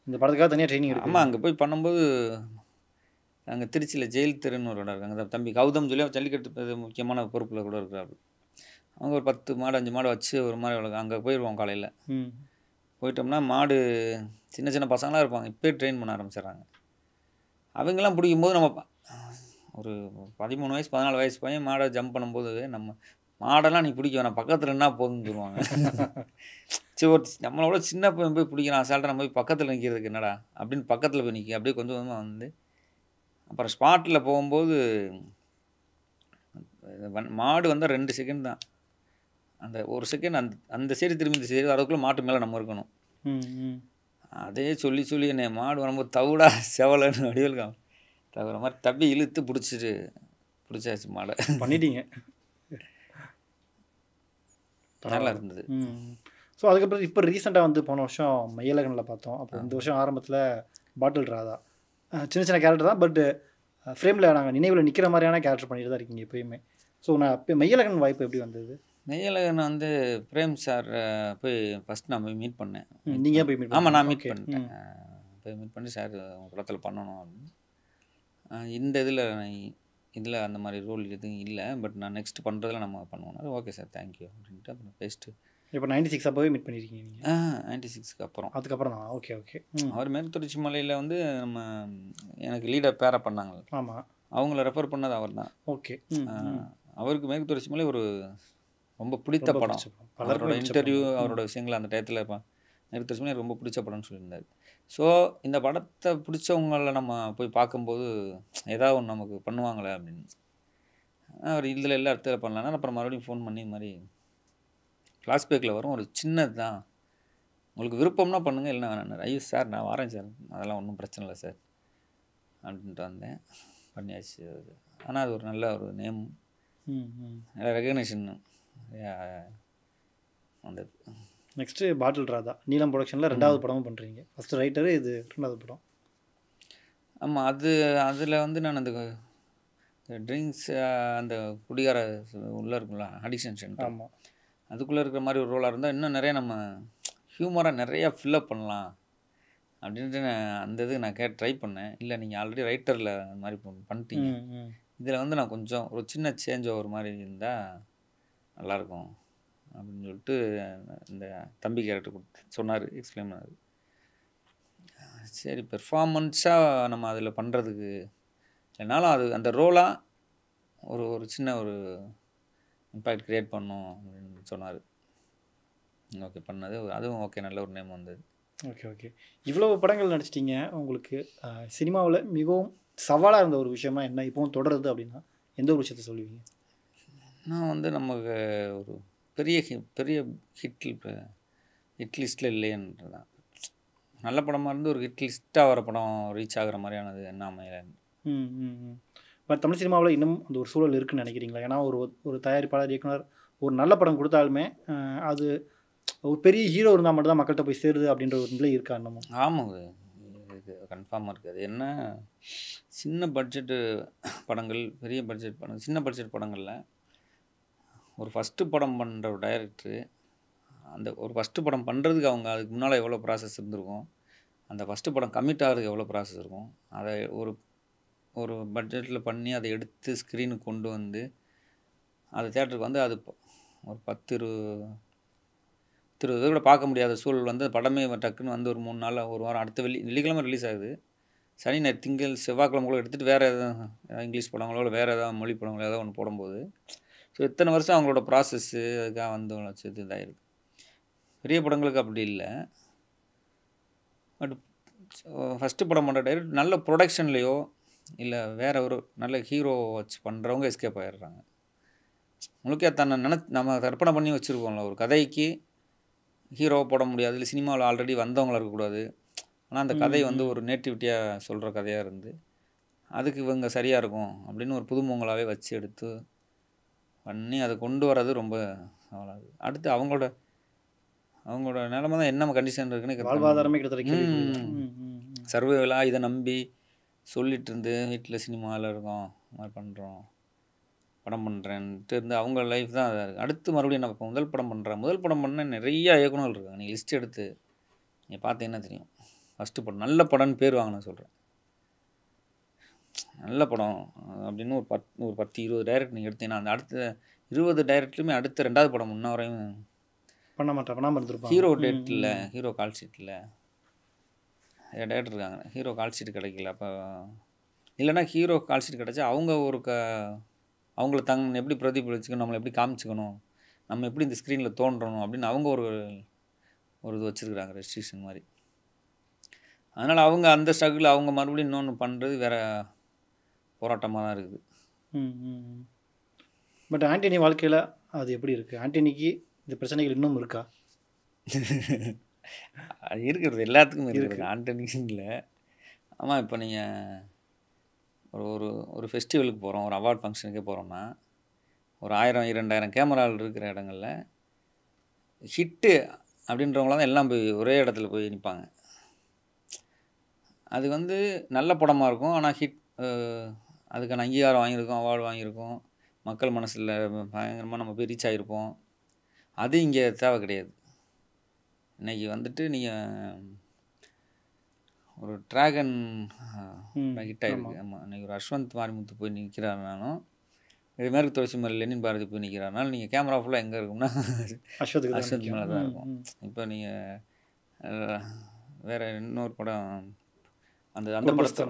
Speaker 2: இந்த படத்துக்காக தனியாக ட்ரைனிங் எடுக்கும்.
Speaker 1: ஆமாம், அங்கே போய் பண்ணும்போது அங்கே திருச்சியில் ஜெயில் தெருன்னு ஒரு இடம் இருக்காங்க, தம்பி கௌதம் சொல்லி ஜல்லிக்கட்டு முக்கியமான பொறுப்பில் கூட இருக்கிறாரு. அவங்க ஒரு 10 மாடு 5 மாடு வச்சு ஒரு மாதிரி வளர்க்க அங்கே போயிடுவோம். காலையில் போயிட்டோம்னா மாடு சின்ன சின்ன பசங்களாம் இருப்பாங்க, இப்போயே ட்ரெயின் பண்ண ஆரம்பிச்சிடுறாங்க. அவங்கெல்லாம் பிடிக்கும்போது நம்ம ஒரு 13 வயசு 14 வயசு பையன் மாடை ஜம்ப் பண்ணும்போது நம்ம மாடெல்லாம் நீ பிடிக்க வேணாம், பக்கத்தில் என்ன போதுன்னு சொல்லுவாங்க. சரி, ஒரு நம்மளோட சின்ன பையன் போய் பிடிக்கிறான் அசால்ட்டாக, நம்ம போய் பக்கத்தில் நிற்கிறதுக்கு என்னடா அப்படின்னு பக்கத்தில் போய் நிற்க அப்படியே கொஞ்சம் கொஞ்சமாக வந்து அப்புறம் ஸ்பாட்டில் போகும்போது மாடு வந்தால் 2 செகண்ட் தான், அந்த ஒரு செகண்ட் அந்த சைடு திரும்பி இந்த சைடு அதுக்குள்ளே மாட்டு மேலே நம்ம இருக்கணும். அதே சொல்லி என்னை மாடு வரும்போது தவிடா செவலன்னு வடிவல் தவிர மாதிரி தப்பி இழுத்து பிடிச்சாச்சு மாடை.
Speaker 2: பண்ணிட்டீங்க,
Speaker 1: நல்லா இருந்தது.
Speaker 2: ஸோ அதுக்கப்புறம் இப்போ ரீசெண்டாக வந்து போன வருஷம் மையலகனில் பார்த்தோம். அப்போ இந்த வருஷம் ஆரம்பத்தில் பாட்டில் ராதா சின்ன சின்ன கேரக்டர் தான், பட் ஃப்ரேமில் நாங்கள் நினைவில் நிற்கிற மாதிரியான கேரக்டர் பண்ணிட்டு தான் இருக்கீங்க எப்போயுமே. ஸோ நான் இப்போ மையலகன் வாய்ப்பு எப்படி வந்தது?
Speaker 1: மெய்யழகன் வந்து பிரேம் சார் போய் ஃபஸ்ட் நான் போய் மீட் பண்ணேன்.
Speaker 2: நீங்கள் போய் மீட்?
Speaker 1: ஆமாம், நான் மீட் பண்ணிட்டேன். போய் மீட் பண்ணி சார் உங்கள் படத்தில் பண்ணணும் அப்படின்னு. இந்த இதில் அந்த மாதிரி ரோல் எதுவும் இல்லை, பட் நான் நெக்ஸ்ட் பண்ணுறதுல நம்ம பண்ணுவோம். ஓகே சார், தேங்க்யூ அப்படின்ட்டு அப்புறம் பேசிட்டு
Speaker 2: இப்போ 96 அப்போவே மீட் பண்ணியிருக்கீங்க நீங்கள்?
Speaker 1: 96க்கு அப்புறம்.
Speaker 2: அதுக்கப்புறம் தான். Okay okay.
Speaker 1: அவர் மேற்கு தொடர்ச்சி மலையில் வந்து நம்ம எனக்கு லீடர் பேராக பண்ணாங்க.
Speaker 2: ஆமாம்,
Speaker 1: அவங்கள ரெஃபர் பண்ணது அவர் தான்.
Speaker 2: ஓகே.
Speaker 1: அவருக்கு மேற்கு தொடர்ச்சி மலை ஒரு ரொம்ப பிடித்த படம். அவரோட இன்டர்வியூ அவரோட விஷயங்கள் அந்த டயத்தில் மேற்கு தொடர்ச்சி மலை ரொம்ப பிடிச்ச படம்னு சொல்லியிருந்தார். ஸோ இந்த படத்தை பிடிச்சவங்கள நம்ம போய் பார்க்கும்போது ஏதாவது ஒன்று நமக்கு பண்ணுவாங்களே அப்படின்னு. அவர் இதில் எல்லா இடத்துல பண்ணலான்னா அப்புறம் மறுபடியும் ஃபோன் பண்ணி இந்த மாதிரி ஃப்ளாஷ்பேக்கில் வரும், ஒரு சின்னது தான், உங்களுக்கு விருப்பம்னா பண்ணுங்கள், இல்லைன்னா வேணாம். ஐயோ சார் நான் வரேன் சார், அதெல்லாம் ஒன்றும் பிரச்சனை இல்லை சார் அப்படின்ட்டு வந்தேன். பண்ணியாச்சு. அது ஆனால் அது ஒரு நல்ல ஒரு நேம், நல்ல ரெகக்னேஷன் வந்தது.
Speaker 2: நெக்ஸ்ட்டு பாட்டில் ராதா நீலம் ப்ரொடக்ஷனில் 2வது படமும் பண்ணுறீங்க. ஃபஸ்ட்டு ரைட்டரு, இது 2வது படம்.
Speaker 1: ஆமாம், அதில் வந்து நான் அந்த ட்ரிங்க்ஸ் அந்த குடிகார உள்ளே இருக்கும்ல அடிக்ஷன் சென்டர்,
Speaker 2: ஆமாம்.
Speaker 1: அதுக்குள்ளே இருக்கிற மாதிரி ஒரு ரோலாக இருந்தால் இன்னும் நிறைய நம்ம ஹியூமராக நிறையா ஃபில்லப் பண்ணலாம் அப்படின்ட்டு அந்த இது நான் ட்ரை பண்ணேன். இல்லை நீங்கள் ஆல்ரெடி ரைட்டரில் அந்த மாதிரி பண்ணிட்டீங்க, இதில் வந்து நான் கொஞ்சம் ஒரு சின்ன சேஞ்ச் ஓவர் மாதிரி இருந்தால் நல்லாயிருக்கும் அப்படின்னு சொல்லிட்டு இந்த தம்பி கேரக்டர் சொன்னார், எக்ஸ்பிளைன் பண்ணார். சரி பெர்ஃபார்மன்ஸாக நம்ம அதில் பண்ணுறதுக்கு இல்லைனாலும் அது அந்த ரோலாக ஒரு சின்ன ஒரு இம்பேக்ட் க்ரியேட் பண்ணோம் அப்படின்னு சொன்னார். ஓகே பண்ணது, அதுவும் ஓகே, நல்ல ஒரு நேம் வந்தது.
Speaker 2: ஓகே. இவ்வளவு படங்கள் நடிச்சிட்டிங்க. உங்களுக்கு சினிமாவில் மிகவும் சவாலாக இருந்த ஒரு விஷயமா என்ன, இப்போவும் தொடருது அப்படின்னா எந்த ஒரு விஷயத்த சொல்லுவீங்க?
Speaker 1: நான் வந்து நமக்கு ஒரு பெரிய ஹிட் லிஸ்ட்டில் இல்லைன்றது தான். நல்ல படமாக இருந்து ஒரு ஹிட் லிஸ்ட்டாக வர படம் ரீச் ஆகிற மாதிரியானது என்ன அமையல.
Speaker 2: பட் தமிழ் சினிமாவில் இன்னும் அந்த ஒரு சூழல் இருக்குன்னு நினைக்கிறீங்களா? ஏன்னா ஒரு தயாரிப்பாளர், இயக்குனர் ஒரு நல்ல படம் கொடுத்தாலுமே அது ஒரு பெரிய ஹீரோ இருந்தால் மட்டும் தான் மக்கள்கிட்ட போய் சேருது அப்படின்ற ஒரு நிலை இருக்கா இன்னமும்?
Speaker 1: ஆமாங்க, இது கன்ஃபார்மாக இருக்குது. என்ன சின்ன பட்ஜெட்டு படங்கள், பெரிய பட்ஜெட் படம், சின்ன பட்ஜெட் படங்களில் ஒரு ஃபஸ்ட்டு படம் பண்ணுற ஒரு டைரக்டரு, அந்த ஒரு ஃபஸ்ட்டு படம் பண்ணுறதுக்கு அவங்க அதுக்கு முன்னால் எவ்வளோ ப்ராசஸ் இருந்திருக்கும், அந்த ஃபஸ்ட்டு படம் கமிட் ஆகிறதுக்கு எவ்வளோ ப்ராசஸ் இருக்கும், அதை ஒரு பட்ஜெட்டில் பண்ணி அதை எடுத்து ஸ்க்ரீனுக்கு கொண்டு வந்து அது தேட்டருக்கு வந்து அது ஒரு 10-20 கூட பார்க்க முடியாத சூழல் வந்து படமே டக்குன்னு வந்து ஒரு 3 நாள், ஒரு வாரம், அடுத்த வெள்ளிக்கிழமை ரிலீஸ் ஆகுது, சனி ஞாயிறு திங்கள் செவ்வாய்க்கிழமை கூட எடுத்துகிட்டு வேறு எதாவது இங்கிலீஷ் படங்களோ வேறு ஏதாவது மொழி படங்களோ ஏதாவது ஒன்று போடும்போது, ஸோ இத்தனை வருஷம் அவங்களோட ப்ராசஸ்ஸு அதுக்காக வந்து இது இதாகிருக்கு. பெரிய படங்களுக்கு அப்படி இல்லை. பட் ஃபஸ்ட்டு படம் பண்ணுற டைரக்டர் நல்ல ப்ரொடக்ஷன்லேயோ இல்லை வேறு ஒரு நல்ல ஹீரோ வச்சு பண்ணுறவங்க எஸ்கேப் ஆகிடுறாங்க. உங்களுக்கே நம்ம கற்பனை பண்ணி வச்சுருக்கோம்ல, ஒரு கதைக்கு ஹீரோவை போட முடியாது, இல்லை சினிமாவில் ஆல்ரெடி வந்தவங்களாக இருக்கக்கூடாது, ஆனால் அந்த கதை வந்து ஒரு நேட்டிவிட்டியாக சொல்கிற கதையாக இருந்து அதுக்கு இவங்க சரியாக இருக்கும் அப்படின்னு ஒரு புதுமுகங்களாகவே வச்சு எடுத்து பண்ணி அதை கொண்டு வர்றது ரொம்ப சவாலாகுது. அடுத்து அவங்களோட நிலைமை தான் என்ன கண்டிஷன் இருக்குன்னு,
Speaker 2: வாழ்வாதாரமே கிட்டத்தட்ட
Speaker 1: சர்வைவலாக இதை நம்பி சொல்லிட்டு இருந்து வீட்டில் சினிமாவில் இருக்கோம், மாதிரி பண்ணுறோம், படம் பண்ணுறேன்ட்டு இருந்து அவங்க லைஃப் தான் அதாக இருக்குது. அடுத்து மறுபடியும் நம்ம இப்போ முதல் படம் பண்ணால் நிறையா இயக்குனர்கள் இருக்காங்க. நீங்கள் லிஸ்ட் எடுத்து நீங்கள் பார்த்தீங்கன்னா தெரியும். ஃபஸ்ட்டு படம் நல்ல படம்னு பேர் வாங்கின சொல்கிறேன், நல்ல படம் அப்படின்னு ஒரு 10-20 டைரக்ட் நீங்கள் எடுத்தீங்கன்னா அந்த அடுத்த 20 டைரக்ட்லையுமே அடுத்த 2வது படம் முன்ன வரையும்
Speaker 2: பண்ணாமல் இருந்திருப்பாங்க.
Speaker 1: ஹீரோ டேட் இல்லை, ஹீரோ கால் ஷீட் இல்லை, டேரக்டர் இருக்காங்க, ஹீரோ கால் ஷீட் கிடைக்கல. அப்போ இல்லைனா ஹீரோ கால் ஷீட் கிடச்சா அவங்க அவங்கள எப்படி பிரதிபலிச்சுக்கணும், நம்மளை எப்படி காமிச்சிக்கணும், நம்ம எப்படி இந்த ஸ்க்ரீனில் தோன்றணும் அப்படின்னு அவங்க ஒரு இது வச்சுருக்குறாங்க, ரெஸ்ட்ரிக்ஷன் மாதிரி. அதனால் அவங்க அந்த ஸ்ட்ரகிள் அவங்க மறுபடியும் இன்னொன்று பண்ணுறது வேறு போராட்டமாக தான் இருக்குது.
Speaker 2: பட் ஆண்டனி வாழ்க்கையில் அது எப்படி இருக்குது? ஆண்டனிக்கு இந்த பிரச்சனைகள் இன்னும் இருக்கா?
Speaker 1: அது இருக்கிறது எல்லாத்துக்கும் இருக்குது, ஆண்டனிக்கு இல்லை. ஆமாம், இப்போ நீங்கள் ஒரு ஃபெஸ்டிவலுக்கு போகிறோம், ஒரு அவார்ட் ஃபங்க்ஷனுக்கே போகிறோம்னா ஒரு 1000-2000 கேமராவில் இருக்கிற இடங்களில் ஹிட்டு அப்படின்றவங்களாம் தான் எல்லாம் போய் ஒரே இடத்துல போய் நிற்பாங்க. அது வந்து நல்ல படமாக இருக்கும், ஆனால் அதுக்கான அங்கீகாரம் வாங்கியிருக்கோம், அவார்டு வாங்கியிருக்கோம், மக்கள் மனசில் பயங்கரமாக நம்ம போய் ரீச் ஆகிருப்போம். அது இங்கே தேவை கிடையாது. இன்றைக்கி வந்துட்டு நீங்கள் ஒரு ட்ராகன் ஹிட் ஆகிருக்கு. ஆமாம், இன்றைக்கி ஒரு அஸ்வந்த் மாரிமுத்து போய் நிற்கிறாருனாலும், இதுமாதிரி துளசிமலை லெனின் பாரதி போய் நிற்கிறாருனாலும் நீங்கள் கேமரா ஃபுல்லாக எங்கே இருக்கும்னா அஸ்வந்த் மேலே தான் இருக்கும். இப்போ நீங்கள் வேறு இன்னொரு படம் அந்த படத்தை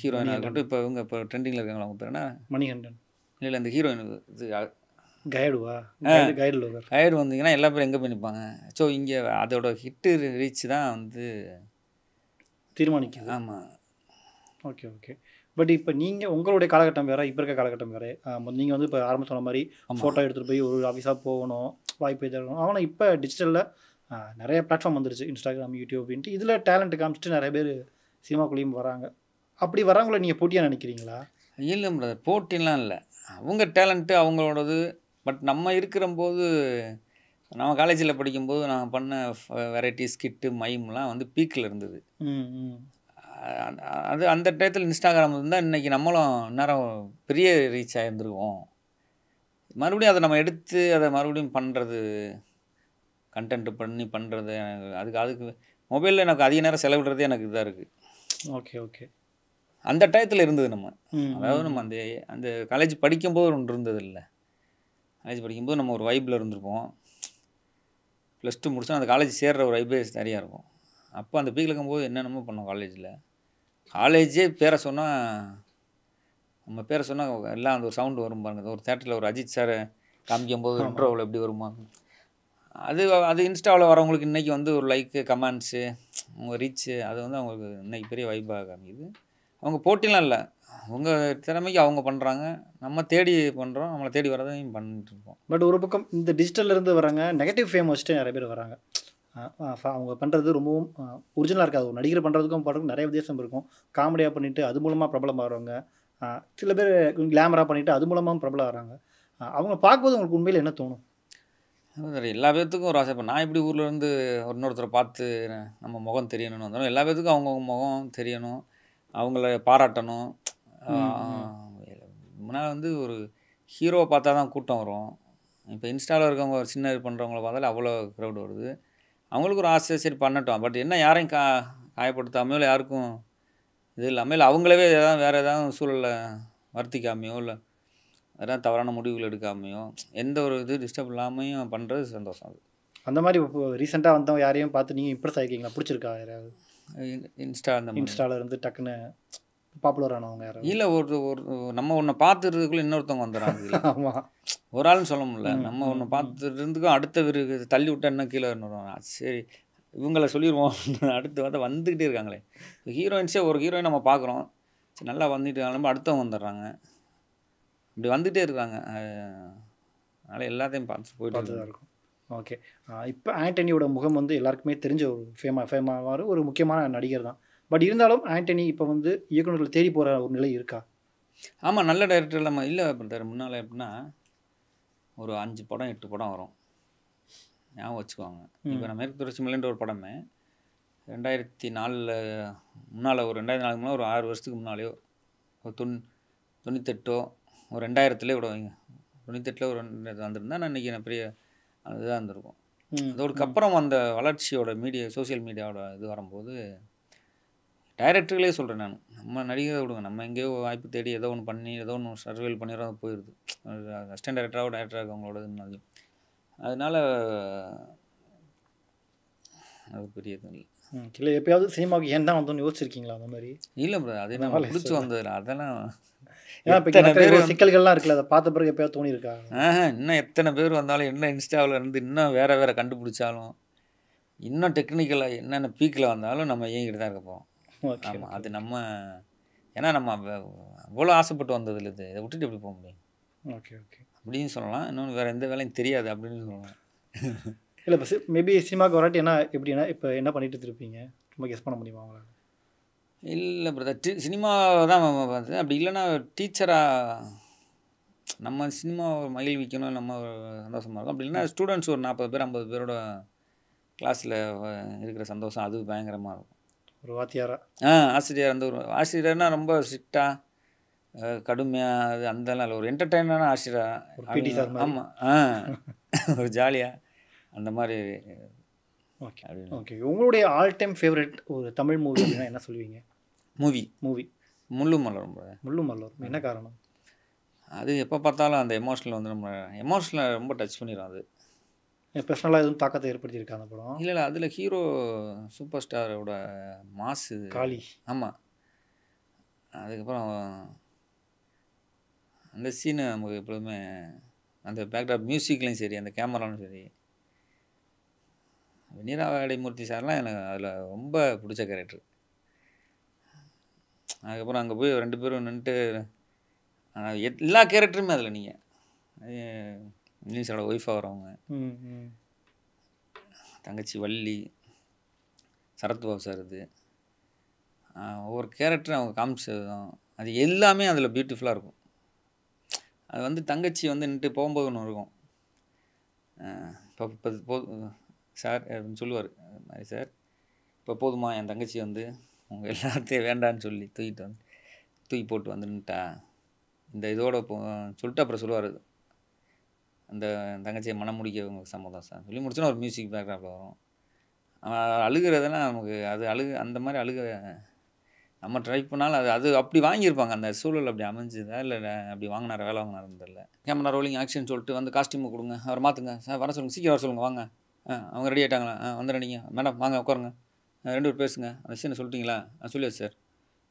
Speaker 1: ஹீரோயினாக இருக்கட்டும், இப்போ இவங்க இப்போ ட்ரெண்டிங்கில் இருக்காங்களா, அவங்க பேர் என்ன,
Speaker 2: மணிகண்டன்,
Speaker 1: இல்லை அந்த ஹீரோயின் இது கைடு வந்தீங்கன்னா எல்லா பேரும் எங்கே போய் நிற்பாங்க. ஸோ இங்கே அதோட ஹிட்டு ரீச் தான் வந்து
Speaker 2: தீர்மானிக்குது.
Speaker 1: ஆமாம்.
Speaker 2: Okay, okay. பட் இப்ப நீங்க உங்களுடைய காலகட்டம் வேற, இப்ப இருக்க காலகட்டம் வேற. நீங்க வந்து இப்ப ஆரம்பத்துல சொன்ன மாரி
Speaker 1: ஆமாம்.
Speaker 2: ஃபோட்டோ எடுத்துட்டு போய் ஒரு ஆஃபீஸா போகணும், வாய்ப்பு தேடணும். ஆனா இப்ப டிஜிட்டல்ல நெறைய பிளாட்ஃபார்ம் வந்துருச்சு. Instagram, YouTube அப்படின்ட்டு. இதுல டேலண்ட் காமிச்சுட்டு நெறைய பேரு சினிமாக்குள்ளேயும் வராங்க. அப்படி வரவங்கள நீங்க போட்டியா நினைக்கிறீங்களா?
Speaker 1: இல்லை பிரதர், போட்டிலாம் இல்லை. அவங்க டேலண்ட்டு அவங்களோடது. பட் நம்ம இருக்கிறம்போது, நம்ம காலேஜில் படிக்கும்போது நான் பண்ண வெரைட்டி ஸ்கிட்டு மைம்லாம் வந்து பீக்கில் இருந்தது.
Speaker 2: ம், ம்.
Speaker 1: அது அந்த டயத்தில் இன்ஸ்டாகிராம் இருந்தால் இன்றைக்கி நம்மளும் நேரம் பெரிய ரீச் ஆகிருந்துருவோம். மறுபடியும் அதை நம்ம எடுத்து அதை மறுபடியும் பண்ணுறது, கண்டென்ட் பண்ணி பண்ணுறது, அதுக்கு மொபைலில் எனக்கு அதிக நேரம் செலவிடுறதே எனக்கு இதாக இருக்குது.
Speaker 2: Okay, okay.
Speaker 1: அந்த டயத்தில் இருந்தது நம்ம.
Speaker 2: ம்,
Speaker 1: அதாவது
Speaker 2: ம்,
Speaker 1: நம்ம
Speaker 2: ம்.
Speaker 1: அந்த அந்த காலேஜ் படிக்கும்போது ஒன்று இருந்தது இல்லை. காலேஜ் படிக்கும்போது நம்ம ஒரு வைப்பில் இருந்திருப்போம். +2 முடிச்சா அந்த காலேஜ் சேர்ற ஒரு வைப்பே சரியாக இருக்கும். அப்போ அந்த பீக்கில் இருக்கும்போது என்னென்னமோ பண்ணோம் காலேஜில். காலேஜே பேரை சொன்னால், நம்ம பேரை சொன்னால் எல்லாம் அந்த ஒரு சவுண்டு வரும் பாருங்க. ஒரு தேட்டரில் ஒரு அஜித் சாரை காமிக்கும்போது
Speaker 2: ஆமா.
Speaker 1: இன்ட்ரோவில் எப்படி வருமா, அது அது இன்ஸ்டாவில் வரவங்களுக்கு இன்றைக்கி வந்து ஒரு லைக்கு, கமெண்ட்ஸு, அவங்க ரீச்சு, அது வந்து அவங்களுக்கு இன்றைக்கி பெரிய வைப்பாக காமிக்குது. அவங்க போட்டிலாம் இல்லை. அவங்க திறமைக்கு அவங்க பண்ணுறாங்க. நம்ம தேடி பண்ணுறோம். நம்மளை தேடி வரதையும் பண்ணிட்டுருக்கோம்.
Speaker 2: பட் ஒரு பக்கம் இந்த டிஜிட்டல்ல இருந்து வராங்க, நெகட்டிவ் ஃபேம் வச்சுட்டு நெறைய பேர் வராங்க. அவங்க பண்றது ரொம்பவும் ஒரிஜினலா இருக்காது. ஒரு நடிகர் பண்றதுக்கும் பாட்டுக்கும் நெறைய வித்தியாசம் இருக்கும். காமெடியா பண்ணிட்டு அது மூலமா பிரபலம் ஆகுறவங்க. சில பேர் கிளாமரா பண்ணிட்டு அது மூலமாவும் பிரபலம் ஆகுறாங்க. அவங்கள பார்க்கும்போது உங்களுக்கு உண்மையில என்ன தோணும்?
Speaker 1: எல்லா பேர்த்துக்கும் ஒரு ஆசை. இப்போ நான் எப்படி ஊரில் இருந்து இன்னொருத்தரை பார்த்து நம்ம முகம் தெரியணும்னு வந்தாலும், எல்லா பேர்த்துக்கும் அவங்கவுங்க முகம் தெரியணும், அவங்கள பாராட்டணும்.
Speaker 2: ம், ம்.
Speaker 1: முன்னால் வந்து ஒரு ஹீரோவை பார்த்தா தான் கூட்டம் வரும். இப்போ இன்ஸ்டாவில் இருக்கவங்க ஒரு சின்ன இது பண்ணுறவங்கள பார்த்தாலே அவ்வளோ க்ரௌட் வருது. அவங்களுக்கு ஒரு ஆசை, சரி பண்ணட்டும். பட் என்ன யாரையும் காயப்படுத்தாமையோ, இல்லை யாருக்கும் இது இல்லாமல், இல்லை அவங்களவே வேறு ஏதாவது சூழலில் வருத்திக்காமையோ, இல்லை வேறு தவறான முடிவுகள் எடுக்காமையோ, எந்த ஒரு இது டிஸ்டர்ப் இல்லாமையும் பண்ணுறது சந்தோஷம் அது.
Speaker 2: அந்த மாரி இப்போ ரீசென்ட்டா வந்தவங்க யாரையும் பார்த்து நீங்க இம்ப்ரெஸ் ஆயிருக்கீங்களா? புடிச்சிருக்கா யாராவது?
Speaker 1: இன்ஸ்டா அந்த மாதிரி.
Speaker 2: இன்ஸ்டால இருந்து டக்குன்னு பாப்புலர் ஆனவங்க யாராவது?
Speaker 1: இல்லை, ஒரு ஒரு நம்ம ஒன்று பார்த்துறதுக்குள்ளே இன்னொருத்தவங்க வந்துடுறாங்க இதில்.
Speaker 2: ஆமா.
Speaker 1: ஒரு ஆள்னு சொல்ல முடியல.
Speaker 2: ம்,
Speaker 1: நம்ம
Speaker 2: ம்,
Speaker 1: ஒன்று
Speaker 2: ம்.
Speaker 1: பார்த்துட்டு இருந்துக்கும் அடுத்த தள்ளி விட்டா இன்னும் கீழே வருவாங்க. சரி, இவங்கள சொல்லிடுவோம். அடுத்து வந்து வந்துக்கிட்டே இருக்காங்களே. ஹீரோயின்ஸே ஒரு ஹீரோயின் நம்ம பார்க்குறோம். சரி, நல்லா வந்துட்டு அடுத்தவங்க வந்துடுறாங்க. இப்படி வந்துகிட்டே இருக்காங்க. அதனால் எல்லாத்தையும் பார்த்துட்டு போயிட்டு
Speaker 2: பார்த்து தான்
Speaker 1: இருக்கு.
Speaker 2: இருக்கும். ஓகே. இப்ப ஆண்டனியோட முகம் வந்து எல்லாருக்குமே தெரிஞ்ச ஒரு ஃபேமாவான ஒரு முக்கியமான நடிகர் தான். பட் இருந்தாலும் ஆண்டனி இப்ப வந்து இயக்குனர்கள தேடி போற ஒரு நிலை இருக்கா?
Speaker 1: ஆமாம், நல்ல டைரக்டர் நம்ம இல்லை பிரதர். முன்னால் எப்படின்னா ஒரு 5 படம் 8 படம் வரும். ஞாபகம் வச்சுக்குவாங்க. இப்போ நான் மேற்கு தொடர்ச்சி மலைன்ற ஒரு படமே 2004 முன்னால், ஒரு 2004 முன்னால், ஒரு 6 வருஷத்துக்கு முன்னாலேயோ, ஒரு 98ஓ, ஒரு 2000லேயே கூட வைங்க. 98ல் ஒரு வந்திருந்தா நான் இன்றைக்கி நான் பெரிய இதுதான் இருந்திருக்கும். அதோடுக்கப்புறம் அந்த வளர்ச்சியோட சோசியல் மீடியாவோட இது வரும்போது, டைரக்டர்களே சொல்கிறேன் நான், நம்ம நடிகரை விடுங்க, நம்ம எங்கேயோ வாய்ப்பு தேடி ஏதோ ஒன்று பண்ணி ஏதோ ஒன்று சர்வேல் பண்ணிடுறோம், போயிடுது. அசிஸ்டன்ட் டைரக்டராகவோ டைரக்டராக அவங்களோட. அதனால அது பெரிய இது இல்லை.
Speaker 2: இல்லை எப்பயாவது சினிமாவுக்கு ஏன் தான் வந்தோம்னு யோசிச்சிருக்கீங்களா அந்த மாதிரி?
Speaker 1: இல்லை பிரதர், அது நம்ம பிடிச்சி வந்ததில்ல. அதெல்லாம்
Speaker 2: ஏன்னா இப்போ
Speaker 1: எத்தனை பேர்
Speaker 2: சிக்கல்கள்லாம் இருக்குல்ல, அதை பார்த்த பிறகு எப்பயாவது தோணியிருக்கா?
Speaker 1: இன்னும் எத்தனை பேர் வந்தாலும், என்ன இன்ஸ்டாவில் இருந்து இன்னும் வேறு கண்டுபிடிச்சாலும், இன்னும் டெக்னிக்கலாக என்னென்ன பீக்கில் வந்தாலும் நம்ம இயங்கிட்டு தான் இருக்க போகிறோம். ஆமாம், அது நம்ம, ஏன்னா நம்ம அவ்வளோ ஆசைப்பட்டு வந்ததில்லை. இதை விட்டுட்டு எப்படி போக முடியும்?
Speaker 2: Okay, okay.
Speaker 1: அப்படின்னு சொல்லலாம். இன்னொன்று வேறு எந்த வேலையும் தெரியாது அப்படின்னு சொல்லலாம்.
Speaker 2: இல்லை இப்போ மேபி சினிமாவுக்கு வராட்டி எப்படின்னா இப்போ என்ன பண்ணிட்டு இருப்பீங்க? ரொம்ப கெஸ் பண்ண முடியுமா அவங்களால?
Speaker 1: இல்லை பிரதர், சினிமா தான் பார்த்தேன். அப்படி இல்லைன்னா டீச்சராக நம்ம சினிமா மகிழ்விக்கணும், நம்ம சந்தோஷமாக இருக்கும். அப்படி இல்லைன்னா ஸ்டூடெண்ட்ஸ் ஒரு 40 பேர் 50 பேரோட கிளாஸில் இருக்கிற சந்தோஷம், அது பயங்கரமாக இருக்கும்.
Speaker 2: ஒரு வாத்தியாரா?
Speaker 1: ஆசிரியர், அந்த ஒரு ஆசிரியர்னால் ரொம்ப ஸ்ட்ரிக்டாக கடுமையாக, அது அந்தலாம் இல்லை. ஒரு என்டர்டெயினான ஆசிரியர்.
Speaker 2: பிடி சார் மாதிரி.
Speaker 1: ஆமாம், ஒரு ஜாலியாக அந்த மாதிரி.
Speaker 2: Okay, okay. உங்களுடைய ஆல் டைம் ஃபேவரட் ஒரு தமிழ் மூவி அப்படின்னா என்ன சொல்லுவீங்க? மூவி
Speaker 1: முள்ளும் மலரும்.
Speaker 2: முள்ளும் மலரும். என்ன காரணம்?
Speaker 1: அது எப்போ பார்த்தாலும் அந்த எமோஷனல் வந்து நம்ம எமோஷனல் ரொம்ப டச் பண்ணிடும். அது
Speaker 2: பர்சனலாக எதுவும் தாக்கத்தை ஏற்படுத்தியிருக்கா அந்த படம்?
Speaker 1: இல்லை, அதில் ஹீரோ சூப்பர் ஸ்டாரோட மாசு
Speaker 2: காளி.
Speaker 1: ஆமாம். அதுக்கப்புறம் அந்த சீனு நமக்கு எப்பொழுதுமே, அந்த பேக்ராப் மியூசிக்லையும் சரி, அந்த கேமராலும் சரி, வெண்ணிலா இடைமூர்த்தி சார்லாம் எனக்கு அதில் ரொம்ப பிடிச்ச கேரக்டர். அதுக்கப்புறம் அங்கே போய் 2 பேரும் நின்றுட்டு எல்லா கேரக்டருமே அதில் நீங்கள் இங்கிலீஷோட ஒய்ஃபாக வரவங்க, தங்கச்சி வள்ளி, சரத்பாபு சார், இது ஒவ்வொரு கேரக்டரும் அவங்க காமிச்சதும் அது எல்லாமே அதில் பியூட்டிஃபுல்லாக இருக்கும். அது வந்து தங்கச்சி வந்து நின்றுட்டு போகும்போது ஒன்று இருக்கும், இப்போ சார் அப்படின்னு சொல்லுவார், அது மாதிரி சார் இப்போ போதுமா என் தங்கச்சி வந்து உங்கள் எல்லாத்தையும் வேண்டான்னு சொல்லி தூக்கி போட்டு வந்து நின்ட்டா இந்த இதோட சொல்லிட்டு அப்புறம் சொல்லுவார், அந்த தங்கச்சியை மனம் முடிக்க உங்களுக்கு சம்மதம் சார் சொல்லி முடிச்சோன்னா ஒரு மியூசிக் பேக்ராப்பில் வரும். அழுகிறதெல்லாம் நமக்கு அது அந்த மாதிரி நம்ம ட்ரை பண்ணாலும் அது அப்படி வாங்கியிருப்பாங்க. அந்த சூழல் அப்படி அமைஞ்சுதா இல்லை அப்படி வாங்கினார வேலை வாங்கினாருன்னு தெரியல. கேமரா ரோலிங் ஆக்ஷன் சொல்லிட்டு வந்து காஸ்டியூமை கொடுங்க, அவர் மாற்றுங்க சார், வர சொல்லுங்கள், சீக்கிரம் வர சொல்லுங்கள், வாங்க அவங்க ரெடி ஆகிட்டாங்களா, வந்துடுறீங்க மேடம், வாங்க உட்காருங்க, 2 பேர் பேசுங்க, அந்த சீனை சொல்லிட்டீங்களா, சொல்லியாச்சு சார்,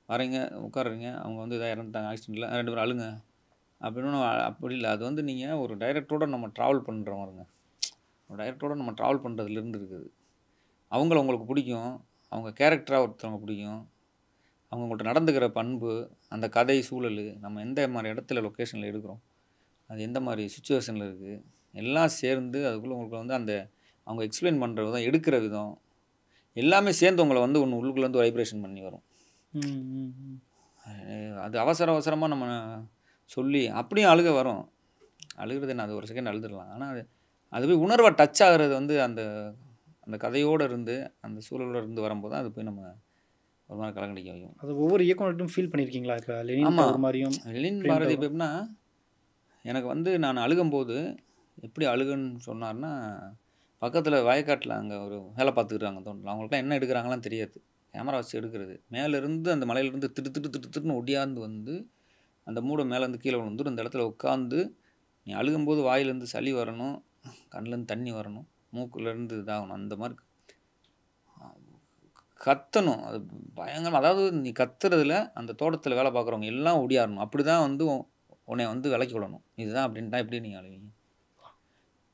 Speaker 1: வரீங்க உட்காருறீங்க, அவங்க வந்து இதாக இறந்துட்டாங்க ஆக்சிடெண்ட்டில், 2 பேரும் அழுங்க அப்படின்னு. அப்படி இல்லை, அது வந்து நீங்கள் ஒரு டைரக்டரோட நம்ம ட்ராவல் பண்ணுற மாதிரிங்க. ஒரு டைரக்டரோட நம்ம ட்ராவல் பண்ணுறதுலேருந்து இருக்குது. அவங்கள உங்களுக்கு பிடிக்கும், அவங்க கேரக்டராக ஒருத்தவங்க பிடிக்கும், அவங்க உங்கள்கிட்ட நடந்துக்கிற பண்பு, அந்த கதை சூழல், நம்ம எந்த மாதிரி இடத்துல லொக்கேஷனில் எடுக்கிறோம், அது எந்த மாதிரி சுச்சுவேஷனில் இருக்குது, எல்லாம் சேர்ந்து அதுக்குள்ளே உங்களுக்கு வந்து அந்த அவங்க எக்ஸ்பிளைன் பண்ணுற விதம், எடுக்கிற விதம் எல்லாமே சேர்ந்து உங்களை வந்து ஒன்று உள்ளுக்குள்ளேருந்து வைப்ரேஷன் பண்ணி வரும். அது அவசரமாக நம்ம சொல்லி அப்படியும் அழுக வரும். அழுகிறது என்ன, அது ஒரு செகண்ட் அழுதுடலாம். ஆனால் அதுவே உணர்வை டச் ஆகிறது வந்து அந்த அந்த கதையோடு இருந்து அந்த சூழலோடு இருந்து வரும்போது தான் அது போய் நம்ம ஒரு மாதிரி கலங்கடிக்க வைக்கும்.
Speaker 2: அது ஒவ்வொரு இயக்குனர்கிட்டும் ஃபீல் பண்ணியிருக்கீங்களா? இப்போ
Speaker 1: ஆமாம், லெனின் பாரதி இப்போ எப்படின்னா, எனக்கு வந்து நான் அழுகும்போது எப்படி அழுகுன்னு சொன்னார்னா, பக்கத்தில் வயக்காட்டில் அங்கே ஒரு வேலை பார்த்துக்கிறாங்க தோண்டில், அவங்களுக்குலாம் என்ன எடுக்கிறாங்களாம் தெரியாது, கேமரா வச்சு எடுக்கிறது. மேலேருந்து அந்த மலையிலேருந்து திட்டுன்னு ஒடியாந்து வந்து அந்த மூடை மேலேருந்து கீழே விழுந்து அந்த இடத்துல உட்காந்து, நீ அழுகும்போது வாயிலேருந்து சளி வரணும், கண்ணிலேருந்து தண்ணி வரணும், மூக்குலேருந்து இதாகணும், அந்த மாதிரி கத்தணும். அது பயங்கரம். அதாவது நீ கத்துறதுல அந்த தோட்டத்தில் வேலை பார்க்குறவங்க எல்லாம் ஒடியாரணும். அப்படி தான் வந்து உன்னை வந்து விலைக்கு விடணும். இதுதான் அப்படின்ட்டா எப்படி நீங்கள் அழுவீங்க?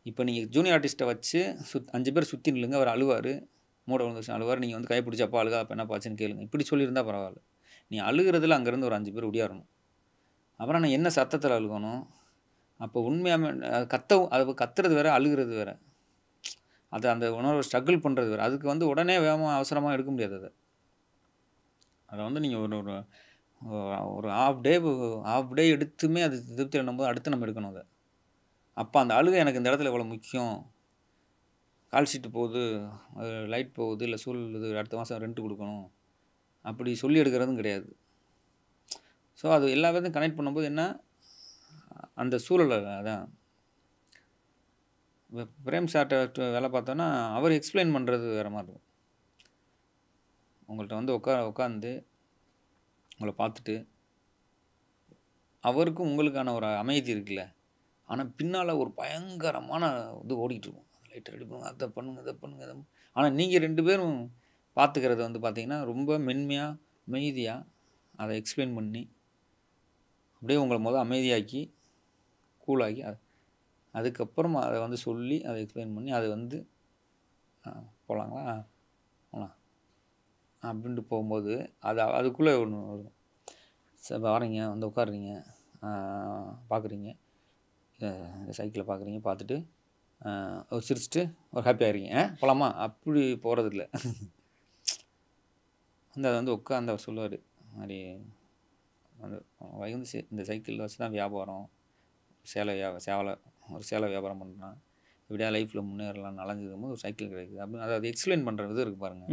Speaker 1: இப்போ நீங்கள் ஜூனியர் ஆர்டிஸ்ட்டை வச்சு 5 பேர் சுற்றி நில்லுங்க, அவர் அழுவார், மூட விழுந்துச்சு அழுவார், நீங்கள் வந்து கைப்பிடிச்சப்பா அழுகா, அப்போ என்ன பாச்சுன்னு கேளுங்க, இப்படி சொல்லியிருந்தா பரவாயில்ல. நீ அழுகிறதுல அங்கேருந்து ஒரு 5 பேர் ஒடியாரணும். அப்புறம் நான் என்ன சத்தத்தில் அழுகணும்? அப்போ உண்மையாமே அது கத்துறது வேறு, அழுகிறது வேறு. அது அந்த உணர்வை ஸ்ட்ரகிள் பண்ணுறது வேறு. அதுக்கு வந்து உடனே வேகமாக அவசரமாக எடுக்க முடியாது. அதை வந்து நீங்கள் ஒரு ஹாஃப் டே எடுத்துமே அது திருப்தி பண்ணும்போது அடுத்து நம்ம எடுக்கணும் அதை. அப்போ அந்த அழுகை எனக்கு இந்த இடத்துல இவ்வளோ முக்கியம், கால் ஷீட்டு போகுது, லைட் போகுது, இல்லை சூழல் இது, அடுத்த மாதம் ரெண்ட் கொடுக்கணும், அப்படி சொல்லி எடுக்கிறதும் கிடையாது. ஸோ அது எல்லா பேர்த்தையும் கனெக்ட் பண்ணும்போது என்ன, அந்த சூழலை அதான் பிரேம் சார்ட்ட வேலை பார்த்தோன்னா அவர் எக்ஸ்பிளைன் பண்ணுறது வேறு மாதிரி இருக்கும். உங்கள்கிட்ட வந்து உட்காந்து உங்களை பார்த்துட்டு அவருக்கும் உங்களுக்கான ஒரு அமைதி இருக்குல்ல, ஆனால் பின்னால் ஒரு பயங்கரமான இது ஓடிக்கிட்டு இருக்கும், லைட்டை ரெடி பண்ணுங்க, அதை பண்ணுங்க, இதை பண்ணுங்க, அதை. ஆனால் நீங்கள் 2 பேரும் பார்த்துக்கிறது வந்து பார்த்திங்கன்னா ரொம்ப மென்மையாக அமைதியாக அதை எக்ஸ்பிளைன் பண்ணி அப்படியே உங்களை அமைதியாக்கி கூலாக்கி அதுக்கப்புறமா அதை வந்து சொல்லி அதை எக்ஸ்பிளைன் பண்ணி அதை வந்து போகலாங்களா போகலாம் அப்படின்ட்டு போகும்போது அதுக்குள்ளே ஒன்று வரும். சார் வரீங்க, வந்து உட்காடுறீங்க, பார்க்குறீங்க, இந்த சைக்கிளை பார்க்குறீங்க, பார்த்துட்டு ஒரு சிரிச்சிட்டு ஒரு ஹாப்பி ஆகிருக்கீங்க, போகலாமா, அப்படி போகிறதில்ல. வந்து அதை வந்து உட்காந்து அவர் சொல்லுவார், மாதிரி அந்த வந்து இந்த சைக்கிளில் வச்சு தான் வியாபாரம், ஒரு சேலை வியாபாரம் பண்ணுறான், இப்படியா லைஃப்பில் முன்னேறலாம் அலைஞ்சிக்கும் போது ஒரு சைக்கிள் கிடைக்குது அப்படின்னு அதை எக்ஸ்பிளைன் பண்ணுற இது இருக்குது பாருங்கள்.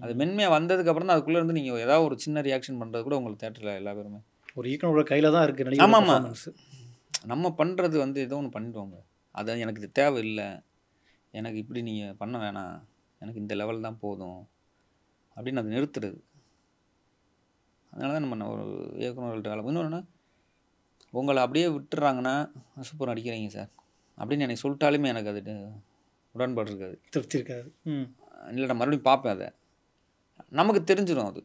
Speaker 1: அது மென்மையாக வந்ததுக்கப்புறம் தான் அதுக்குள்ளே இருந்து நீங்கள் ஏதாவது ஒரு சின்ன ரியாக்ஷன் பண்ணுறது கூட உங்களுக்கு தேட்டரில் எல்லா பேருமே
Speaker 2: ஒரு இயக்குனரோட கையில் தான் இருக்குது.
Speaker 1: ஆமாம், நம்ம பண்ணுறது வந்து ஏதோ ஒன்று பண்ணிடுவாங்க, அது எனக்கு இது தேவை இல்லை, எனக்கு இப்படி நீங்கள் பண்ண வேணாம், எனக்கு இந்த லெவல் தான் போதும் அப்படின்னு அதை நிறுத்துறது. அதனால தான் நம்ம ஒரு இயக்குனர்கள்ட்ட வேலை. இன்னொன்று, உங்களை அப்படியே விட்டுறாங்கன்னா சூப்பர் நடிக்கிறீங்க சார் அப்படின்னு எனக்கு சொல்லிட்டாலுமே எனக்கு அது உடன்பாடு இருக்காது,
Speaker 2: திருப்தி இருக்காது.
Speaker 1: இல்லை நான் மறுபடியும் பார்ப்பேன், அதை நமக்கு தெரிஞ்சிடும் அது.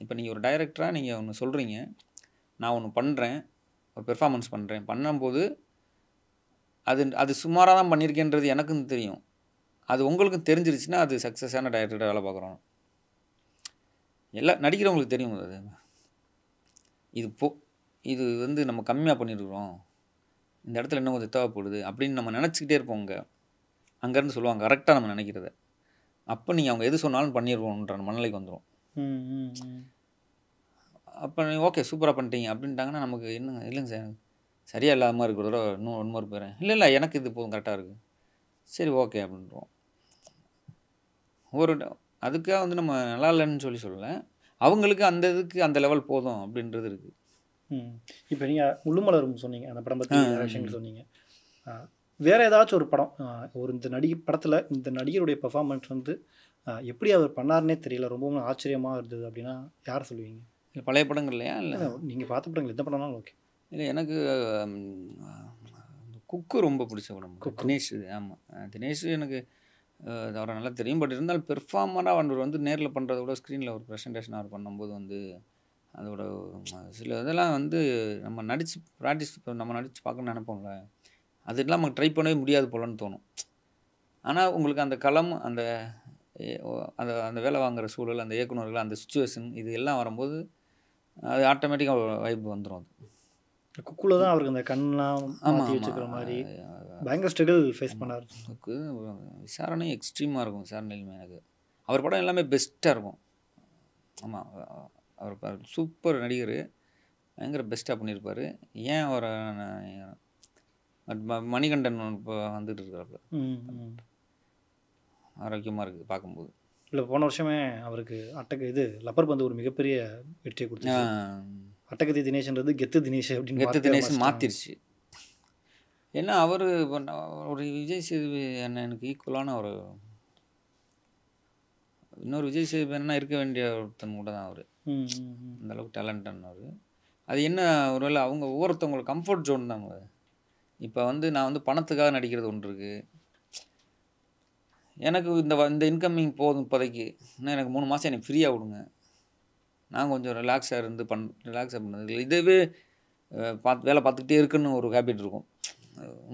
Speaker 1: இப்போ நீங்கள் ஒரு டைரக்டராக நீங்கள் ஒன்று சொல்கிறீங்க, நான் ஒன்று பண்ணுறேன், ஒரு பெர்ஃபார்மன்ஸ் பண்ணும்போது அது சுமாராக தான் பண்ணியிருக்கேன்றது எனக்கும் தெரியும், அது உங்களுக்கும் தெரிஞ்சிருச்சுன்னா அது சக்ஸஸான டைரக்டராக வேலை பார்க்குறோம். எல்லாம் நடிக்கிறவங்களுக்கு தெரியும். அது இது இது வந்து நம்ம கம்மியாக பண்ணியிருக்கிறோம், இந்த இடத்துல இன்னும் கொஞ்சம் தேவைப்படுது அப்படின்னு நம்ம நினச்சிக்கிட்டே இருப்போங்க. அங்கேருந்து சொல்லுவாங்க கரெக்டாக நம்ம நினைக்கிறத. அப்போ நீங்கள் அவங்க எது சொன்னாலும் பண்ணிடுவோன்ற மனநிலைக்கு வந்துடும். அப்போ நீங்கள் ஓகே சூப்பராக பண்ணிட்டீங்க அப்படின்ட்டாங்கன்னா நமக்கு என்னங்க இல்லைங்க சார் சரியாக இல்லாத மாதிரி இருக்கிற தடவை இன்னும் ஒன் மோர் போயிடுறேன். இல்லை எனக்கு இது போதும் கரெக்டாக இருக்குது. சரி ஓகே அப்படின்றோம். ஒரு அதுக்காக வந்து நம்ம நல்லா இல்லைன்னு சொல்லலை. அவங்களுக்கு அந்த இதுக்கு அந்த லெவல் போதும் அப்படின்றது இருக்குது.
Speaker 2: இப்போ நீங்கள் முள்ளுமலரும் சொன்னீங்க, அந்த படம் பற்றி நிறைய விஷயங்கள் சொன்னீங்க. வேறு ஏதாச்சும் ஒரு படம், ஒரு இந்த படத்தில் இந்த நடிகருடைய பெர்ஃபார்மன்ஸ் வந்து எப்படி அவர் பண்ணார்னே தெரியல, ரொம்பவும் ஆச்சரியமாக இருந்தது அப்படின்னா யார் சொல்லுவீங்க?
Speaker 1: இல்லை பழைய படங்கள் இல்லையா? இல்லை
Speaker 2: நீங்கள் பார்த்த படங்கள் எந்த படம்னாலும் ஓகே.
Speaker 1: இல்லை எனக்கு குக்கு ரொம்ப பிடிச்ச படம். தினேஷ். ஆமாம், தினேஷ் எனக்கு அவரை நல்லா தெரியும். பட் இருந்தாலும் பெர்ஃபார்மராக அவர் வந்து நேரில் பண்ணுறத விட ஸ்க்ரீனில் ஒரு ப்ரெசன்டேஷன் அவர் பண்ணும்போது வந்து அதோட சில இதெல்லாம் வந்து நம்ம ப்ராக்டிஸ் நம்ம நடித்து பார்க்கணுன்னு நினைப்போம்ல, அதெல்லாம் நமக்கு ட்ரை பண்ணவே முடியாது போலன்னு தோணும். ஆனால் உங்களுக்கு அந்த களம், அந்த அந்த அந்த வேலை வாங்குகிற சூழல், அந்த இயக்குநர்கள், அந்த சுச்சுவேஷன் இது எல்லாம் வரும்போது அது ஆட்டோமேட்டிக்காக வைப் வந்துடும். அது
Speaker 2: குக்குல தான் அவருக்கு அந்த கண்ணெலாம் மாற்றி வச்சுக்கிற மாதிரி பயங்கர ஸ்ட்ரகிள் ஃபேஸ் பண்ணார்.
Speaker 1: விசாரணை எக்ஸ்ட்ரீமாக இருக்கும். விசாரணையிலுமே எனக்கு அவர் படம் எல்லாமே பெஸ்ட்டாக இருக்கும். ஆமாம், அவர் சூப்பர் நடிகர், பயங்கர பெஸ்ட்டாக பண்ணியிருப்பார். ஏன் அவரை மணிகண்டன் இப்போ வந்துட்டு இருக்கிறாப்புல ஆரோக்கியமாக இருக்குது பார்க்கும்போது.
Speaker 2: இல்லை போன வருஷமே அவருக்கு லப்பர் பந்து ஒரு மிகப்பெரிய வெற்றியை கொடுத்து, அட்டகத்தி தினேஷ்ன்றது கெத்து தினேஷ் அப்படின்னு
Speaker 1: கெத்து தினேஷ் மாற்றிருச்சு. ஏன்னா அவர் ஒரு விஜய் சேதுபதி எனக்கு ஈக்குவலான ஒரு இன்னொரு விஜய் சேதுபதி இருக்க வேண்டிய ஒருத்தன் கூட தான் அவர். அந்தளவுக்கு டேலண்டானவர். அது என்ன ஒருவேளை அவங்க ஒவ்வொருத்தவங்களோட கம்ஃபர்ட் ஜோன் தான். இப்போ வந்து நான் வந்து பணத்துக்காக நடிக்கிறது ஒன்று இருக்குது. எனக்கு இந்த இன்கமிங் போதும் இப்போதைக்கு, இன்னும் எனக்கு 3 மாதம் எனக்கு ஃப்ரீயாக விடுங்க, நான் கொஞ்சம் ரிலாக்ஸாக இருந்து ரிலாக்ஸாக பண்ணது. இதுவே வேலை பார்த்துக்கிட்டே இருக்குன்னு ஒரு ஹேபிட் இருக்கும்.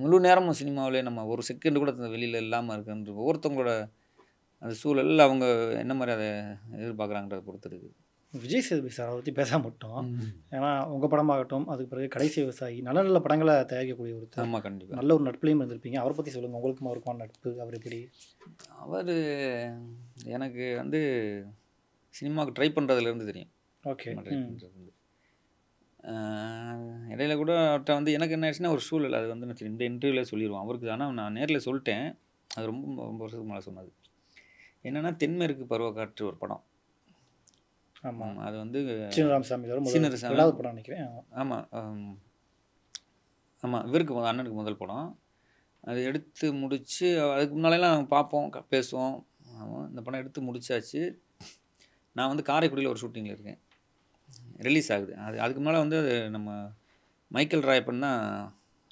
Speaker 1: முழு நேரமும் சினிமாவிலே நம்ம ஒரு செகண்ட் கூட வெளியில் இல்லாமல் இருக்குன்ற ஒவ்வொருத்தவங்களோட அந்த சூழல் அவங்க என்ன மாதிரி அதை எதிர்பார்க்குறாங்கன்றதை பொறுத்து இருக்குது.
Speaker 2: விஜய் சேதுபதி சார் அதை பற்றி பேச மாட்டோம். ஏன்னா உங்கள் படமாகட்டும், அதுக்கு பிறகு கடைசி விவசாயி, நல்ல நல்ல படங்களை தயாரிக்கக்கூடிய ஒருத்தர்.
Speaker 1: ஆமாம், கண்டிப்பாக
Speaker 2: நல்ல ஒரு நட்புலையும் இருந்திருப்பீங்க. அவரை பற்றி சொல்லுங்கள், உங்களுக்கும் அவருக்கும் நட்பு, அவர் எப்படி?
Speaker 1: அவர் எனக்கு வந்து சினிமாவுக்கு ட்ரை பண்ணுறதுலேருந்து தெரியும்.
Speaker 2: ஓகே.
Speaker 1: ட்ரை பண்ணுறது இடையில கூட அவர்கிட்ட வந்து எனக்கு என்ன ஆச்சுன்னா ஒரு சூழல், அது வந்து நான் இந்த இன்டர்வியூவில் சொல்லிடுவோம் அவருக்கு. ஆனால் நான் நேரில் சொல்லிட்டேன், அது ரொம்ப வருஷத்துக்கு மேலே சொன்னது. என்னென்னா தென்மேற்கு பருவக்காற்று ஒரு படம்.
Speaker 2: ஆமாம்,
Speaker 1: அது வந்து
Speaker 2: சீனராமசாமி படம் நினைக்கிறேன். ஆமாம்
Speaker 1: ஆமாம், இவருக்கு அண்ணனுக்கு முதல் படம். அது எடுத்து முடித்து அதுக்கு முன்னாலெல்லாம் பார்ப்போம், பேசுவோம். ஆமாம், இந்த படம் எடுத்து முடித்தாச்சு. நான் வந்து காரைக்குடியில் ஒரு ஷூட்டிங்கில் இருக்கேன், ரிலீஸ் ஆகுது. அதுக்கு முன்னால் வந்து அது நம்ம மைக்கேல் ராயப்பன் தான்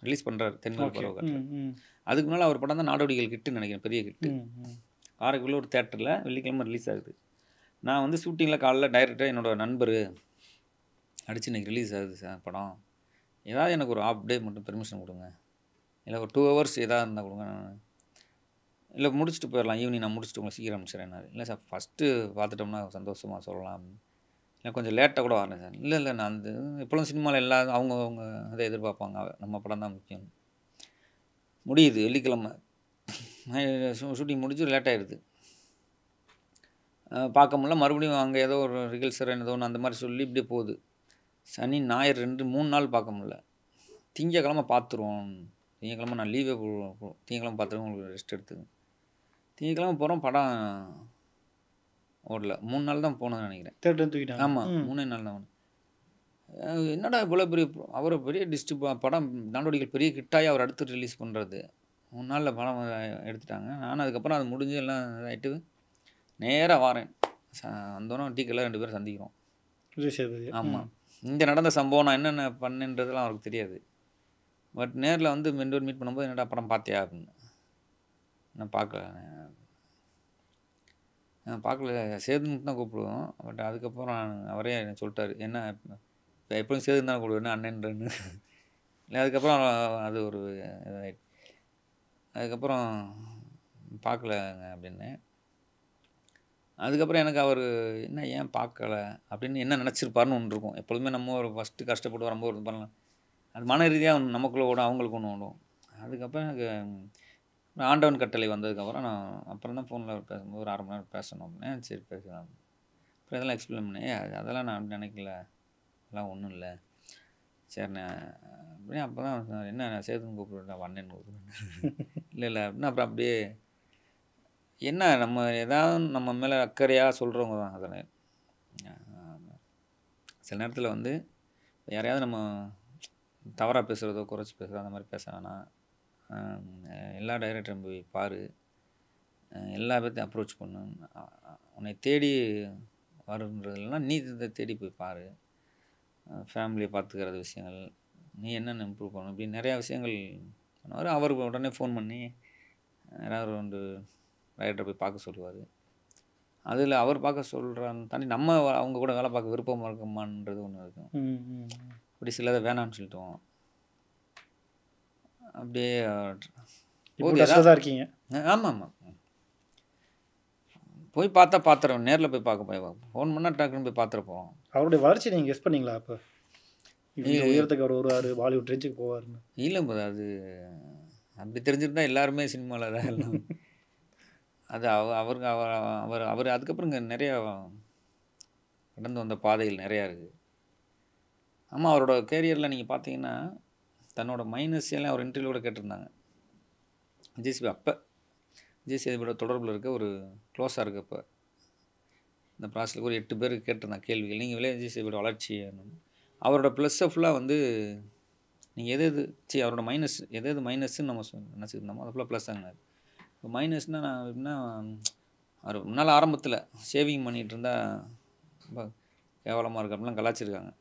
Speaker 1: ரிலீஸ் பண்ணுறாரு தென்மேற்கு பருவக்காற்று. அதுக்கு முன்னால் அவர் படம் தான் நாடோடிகள் கிட்டுன்னு நினைக்கிறேன், பெரிய கிட்டு. காரைக்குடியில் ஒரு தேட்டரில் வெள்ளிக்கிழமை ரிலீஸ் ஆகுது. நான் வந்து ஷூட்டிங்கில் காலைல டைரக்டராக என்னோடய நண்பர் அடித்து இன்றைக்கி ரிலீஸ் ஆகுது சார் படம், ஏதாவது எனக்கு ஒரு ஹாஃப் டே மட்டும் பெர்மிஷன் கொடுங்க, இல்லை ஒரு 2 ஹவர்ஸ் எதாவது இருந்தால் கொடுங்க, இல்லை முடிச்சுட்டு போயிடலாம், ஈவினிங் நான் முடிச்சுட்டு உங்களை சீக்கிரம் அனுப்பிச்சிடுறேன். இல்லை சார் ஃபஸ்ட்டு பார்த்துட்டோம்னா சந்தோஷமாக சொல்லலாம், இல்லை கொஞ்சம் லேட்டாக கூட வரேன் சார். இல்லை நான் அந்த இப்போலாம் சினிமாவில் எல்லாம் அவங்க அதை எதிர்பார்ப்பாங்க, நம்ம படம் தான் முக்கியம். முடியுது வெள்ளிக்கிழமை, ஷூட்டிங் முடிச்சு லேட் ஆகிடுது, பார்க்க முடியல. மறுபடியும் அங்கே ஏதோ ஒரு ரிகல்சர் ஏதோ ஒன்று அந்த மாதிரி சொல்லி இப்படியே போகுது. சனி ஞாயிறு 2-3 நாள் பார்க்க முடியல. திங்கக்கிழமை பார்த்துருவோம், திங்கக்கிழமை நான் லீவே திங்கக்கிழமை பார்த்துருவோம், உங்களுக்கு ரெஸ்ட் எடுத்துங்க. திங்கக்கிழமை போகிறோம், படம் ஓடல. 3 நாள் தான் போனதுன்னு நினைக்கிறேன். ஆமாம், 3 நாள் தான். என்னடா இவ்வளோ பெரிய அவரை பெரிய படம் நாடோடிகள் பெரிய ஹிட்டாகி அவர் அடுத்து ரிலீஸ் பண்ணுறது, 3 நாளில் படம் எடுத்துட்டாங்க. நானும் அதுக்கப்புறம் அது முடிஞ்சு எல்லாம் இதாகிட்டு நேராக வரேன். வந்தோன்னா டீ கடையில் 2 பேரும் சந்திக்கிறோம். ஆமாம், இங்கே நடந்த சம்பவம் நான் என்னென்ன பண்ணுன்றதுலாம் அவருக்கு தெரியாது. பட் நேரில் வந்து 2 பேர் மீட் பண்ணும்போது என்னடா படம் பார்த்தியா அப்படின்னு. நான் பார்க்கல சேதுன்னு தான் கூப்பிடுவோம். பட் அதுக்கப்புறம் அவரே சொல்லிட்டாரு, என்ன இப்போ எப்பவும் சேதுன்னு தான் கூப்பிடுவேன் அண்ணன்றன்னு. இல்லை அதுக்கப்புறம் அது ஒரு இதாகிட்டு, அதுக்கப்புறம் பார்க்கலங்க அப்படின்னு. அதுக்கப்புறம் எனக்கு அவர் என்ன ஏன் பார்க்கல அப்படின்னு என்ன நினச்சிருப்பாருன்னு ஒன்று இருக்கும். எப்பொழுதுமே நம்ம ஒரு ஃபஸ்ட்டு கஷ்டப்பட்டு வரும்போது ஒரு பண்ணலாம். அது மன ரீதியாக நமக்குள்ளே ஓடும், அவங்களுக்கு ஒன்று ஓடும். அதுக்கப்புறம் எனக்கு ஆண்டவன் கட்டளை வந்ததுக்கப்புறம் நான் அப்புறம் தான் ஃபோனில் பேசும்போது ஒரு 1/2 மணி நேரம் பேசணும் அப்படின்னா, சரி பேசலாம். அப்புறம் இதெல்லாம் எக்ஸ்பிளைன் பண்ணி, அதெல்லாம் நான் அப்படி நினைக்கல, அதெல்லாம் ஒன்றும் இல்லை, சரிண்ணே அப்படியே. அப்போ தான் என்ன சேதுன்னு கூப்பிடுறேன், வண்ணேன்னு கூப்பிடுறேன். இல்லை இல்லை அப்படின்னா அப்புறம் அப்படியே என்ன நம்ம ஏதாவது நம்ம மேலே அக்கறையாக சொல்கிறவங்க தான் அதில். சில நேரத்தில் வந்து யாரையாவது நம்ம தவறாக பேசுகிறதோ குறைச்சி பேசுகிறதோ அந்த மாதிரி பேச வேணாம். எல்லா டைரக்டரும் போய் பாரு, எல்லா பேர்த்தையும் அப்ரோச் பண்ணு, உன்னை தேடி வருன்றது இல்லைன்னா நீ இதை தேடி போய் பாரு, ஃபேமிலியை பார்த்துக்கிறது விஷயங்கள், நீ என்னென்ன இம்ப்ரூவ் பண்ணணும் இப்படி நிறையா விஷயங்கள் பண்ணுவார். அவருக்கு உடனே ஃபோன் பண்ணி யாராவது 2 ரைட்டரை போய் பார்க்க சொல்லுவார். அதில் அவர் பார்க்க சொல்கிறான்னு தாண்டி நம்ம அவங்க கூட வேலை பார்க்க விருப்பமாக இருக்குமான்றது ஒன்று இருக்கும். இப்படி சிலதை வேணான்னு சொல்லிட்டோம். அப்படியே
Speaker 2: இருக்கீங்க.
Speaker 1: ஆமாம் ஆமாம், போய் பார்த்தா பார்த்துறோம், நேரில் போய் பார்க்க போய் ஃபோன் பண்ணால் டக்குன்னு போய் பார்த்துருப்போம்.
Speaker 2: அவருடைய வளர்ச்சி நீங்கள் கெஸ் பண்ணீங்களா? அப்போ உயரத்துக்கு அவர் வருவார், பாலிவுட் ரேஞ்சுக்கு போவார்னு.
Speaker 1: இல்லை அது அப்படி தெரிஞ்சிருந்தா எல்லாருமே சினிமாவில் தான் எல்லாம். அது அவருக்கு அவர் அதுக்கப்புறம் இங்கே நிறையா கடந்து வந்த பாதைகள் நிறையா இருக்குது. ஆமாம், அவரோட கேரியரில் நீங்கள் பார்த்தீங்கன்னா தன்னோட மைனஸ் எல்லாம் அவர் இன்டர்வியூவோட கேட்டிருந்தாங்க. விஜய் அப்போ விஜய் சேதுபதியோட தொடர்பில் இருக்க ஒரு க்ளோஸாக இருக்கப்போ இந்த ப்ராசஸில் ஒரு 8 பேருக்கு கேட்டிருந்தாங்க கேள்விகள். நீங்கள் விஜய் சேதுபதியோட வளர்ச்சி அவரோட ப்ளஸ்ஸை ஃபுல்லாக வந்து நீங்கள் எது அவரோட மைனஸ் எது மைனஸ்ன்னு நம்ம நினச்சிருந்தோமோ அது ஃபுல்லாக ப்ளஸ் ஆகினார். இப்போ மைனஸ்னால் நான் எப்படின்னா, அவர் முன்னால் ஆரம்பத்தில் சேவிங் பண்ணிகிட்டு இருந்தால் ரொம்ப கேவலமாக இருக்குது அப்படிலாம் கலாச்சிருக்காங்க,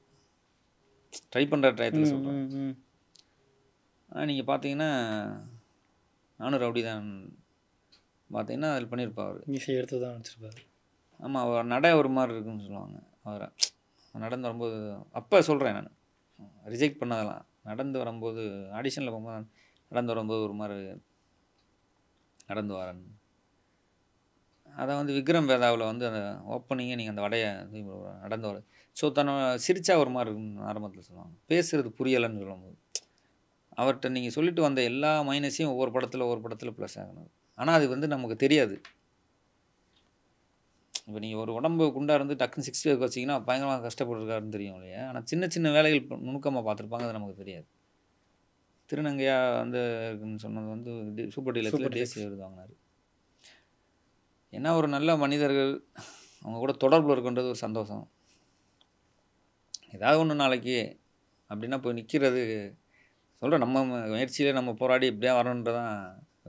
Speaker 1: ட்ரை பண்ணுற டயத்தில் சொல்கிறேன். ஆனால் நீங்கள் பார்த்தீங்கன்னா நானும் ரவுடி தான் பார்த்தீங்கன்னா அதில் பண்ணியிருப்பார்,
Speaker 2: ஈஸியாக எடுத்து தான் வச்சுருப்பார்.
Speaker 1: ஆமாம், அவர் நடை ஒரு மாதிரி இருக்குன்னு சொல்லுவாங்க. அவரை நடந்து வரும்போது அப்போ சொல்கிறேன், நான் ரிஜெக்ட் பண்ணதெல்லாம் நடந்து வரும்போது ஆடிஷனில் போகும்போது நடந்து வரும்போது ஒரு மாதிரி நடந்து வரேன். அதை வந்து விக்ரம் வேதாவில் வந்து அந்த ஓப்பனிங்கே நீங்கள் அந்த வடையை நடந்து வர ஸோ சிரிச்சா ஒரு மாதிரி இருக்குன்னு ஆரம்பத்தில் சொல்லுவாங்க. பேசுகிறது புரியலைன்னு சொல்லும்போது அவர்கிட்ட நீங்கள் சொல்லிட்டு வந்த எல்லா மைனஸையும் ஒவ்வொரு படத்தில் ப்ளஸ் ஆகணும். ஆனால் அது வந்து நமக்கு தெரியாது. இப்போ நீங்கள் ஒரு உடம்பு குண்டாக இருந்து டக்குன்னு 6 பேக் வச்சிங்கன்னா பயங்கரமாக கஷ்டப்பட்டுருக்காருன்னு தெரியும் இல்லையா? ஆனால் சின்ன சின்ன வேலைகள் நுணுக்கமாக பார்த்துருப்பாங்க, அது நமக்கு தெரியாது. திருநங்கையா வந்து இருக்குன்னு சொன்னது வந்து சூப்பர் டீலக்ஸில் தேசிய விருது வாங்கினார். ஏன்னா ஒரு நல்ல மனிதர்கள் அவங்க கூட தொடர்பில் இருக்குன்றது ஒரு சந்தோஷம். ஏதாவது ஒன்று நாளைக்கு அப்படின்னா போய் நிற்கிறது சொல்கிறேன், நம்ம முயற்சியில் நம்ம போராடி இப்படியா வரணுன்றதான்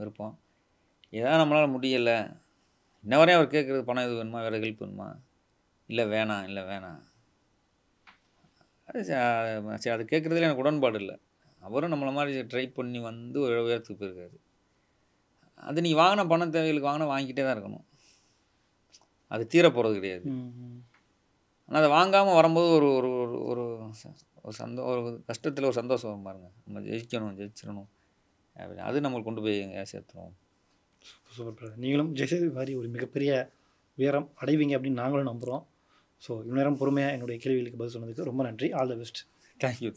Speaker 1: விருப்பம். ஏதாவது நம்மளால் முடியலை, இன்ன வரையும் அவர் கேட்குறது பணம் எது வேணுமா, வேறு ஹெல்ப் வேணுமா, இல்லை வேணாம் அது சரி, அது கேட்குறதுல எனக்கு உடன்பாடு இல்லை. அவரும் நம்மளை மாதிரி ட்ரை பண்ணி வந்து ஒரு உயரத்துக்கு போயிருக்காரு. அது நீ வாங்கின பண தேவைகளுக்கு வாங்கிக்கிட்டே தான் இருக்கணும், அது தீர போகிறது கிடையாது. ஆனால் அதை வாங்காமல் வரும்போது ஒரு ஒரு ஒரு ஒரு கஷ்டத்தில் ஒரு சந்தோஷம் வரும் பாருங்க, நம்ம ஜெயிச்சிடணும் அப்படின்னு, அது நம்மளுக்கு கொண்டு போய் எங்கேயா சேர்த்துருவோம்.
Speaker 2: சூப்பர். நீங்களும் ஜெயசேது மாதிரி ஒரு மிகப்பெரிய உயரம் அடைவீங்க அப்படின்னு நாங்களும் நம்புகிறோம். ஸோ இவ்வளோ நேரம் பொறுமையாக என்னுடைய கேள்விகளுக்கு பதில் சொன்னதுக்கு ரொம்ப நன்றி. All the best.
Speaker 1: தேங்க்யூ.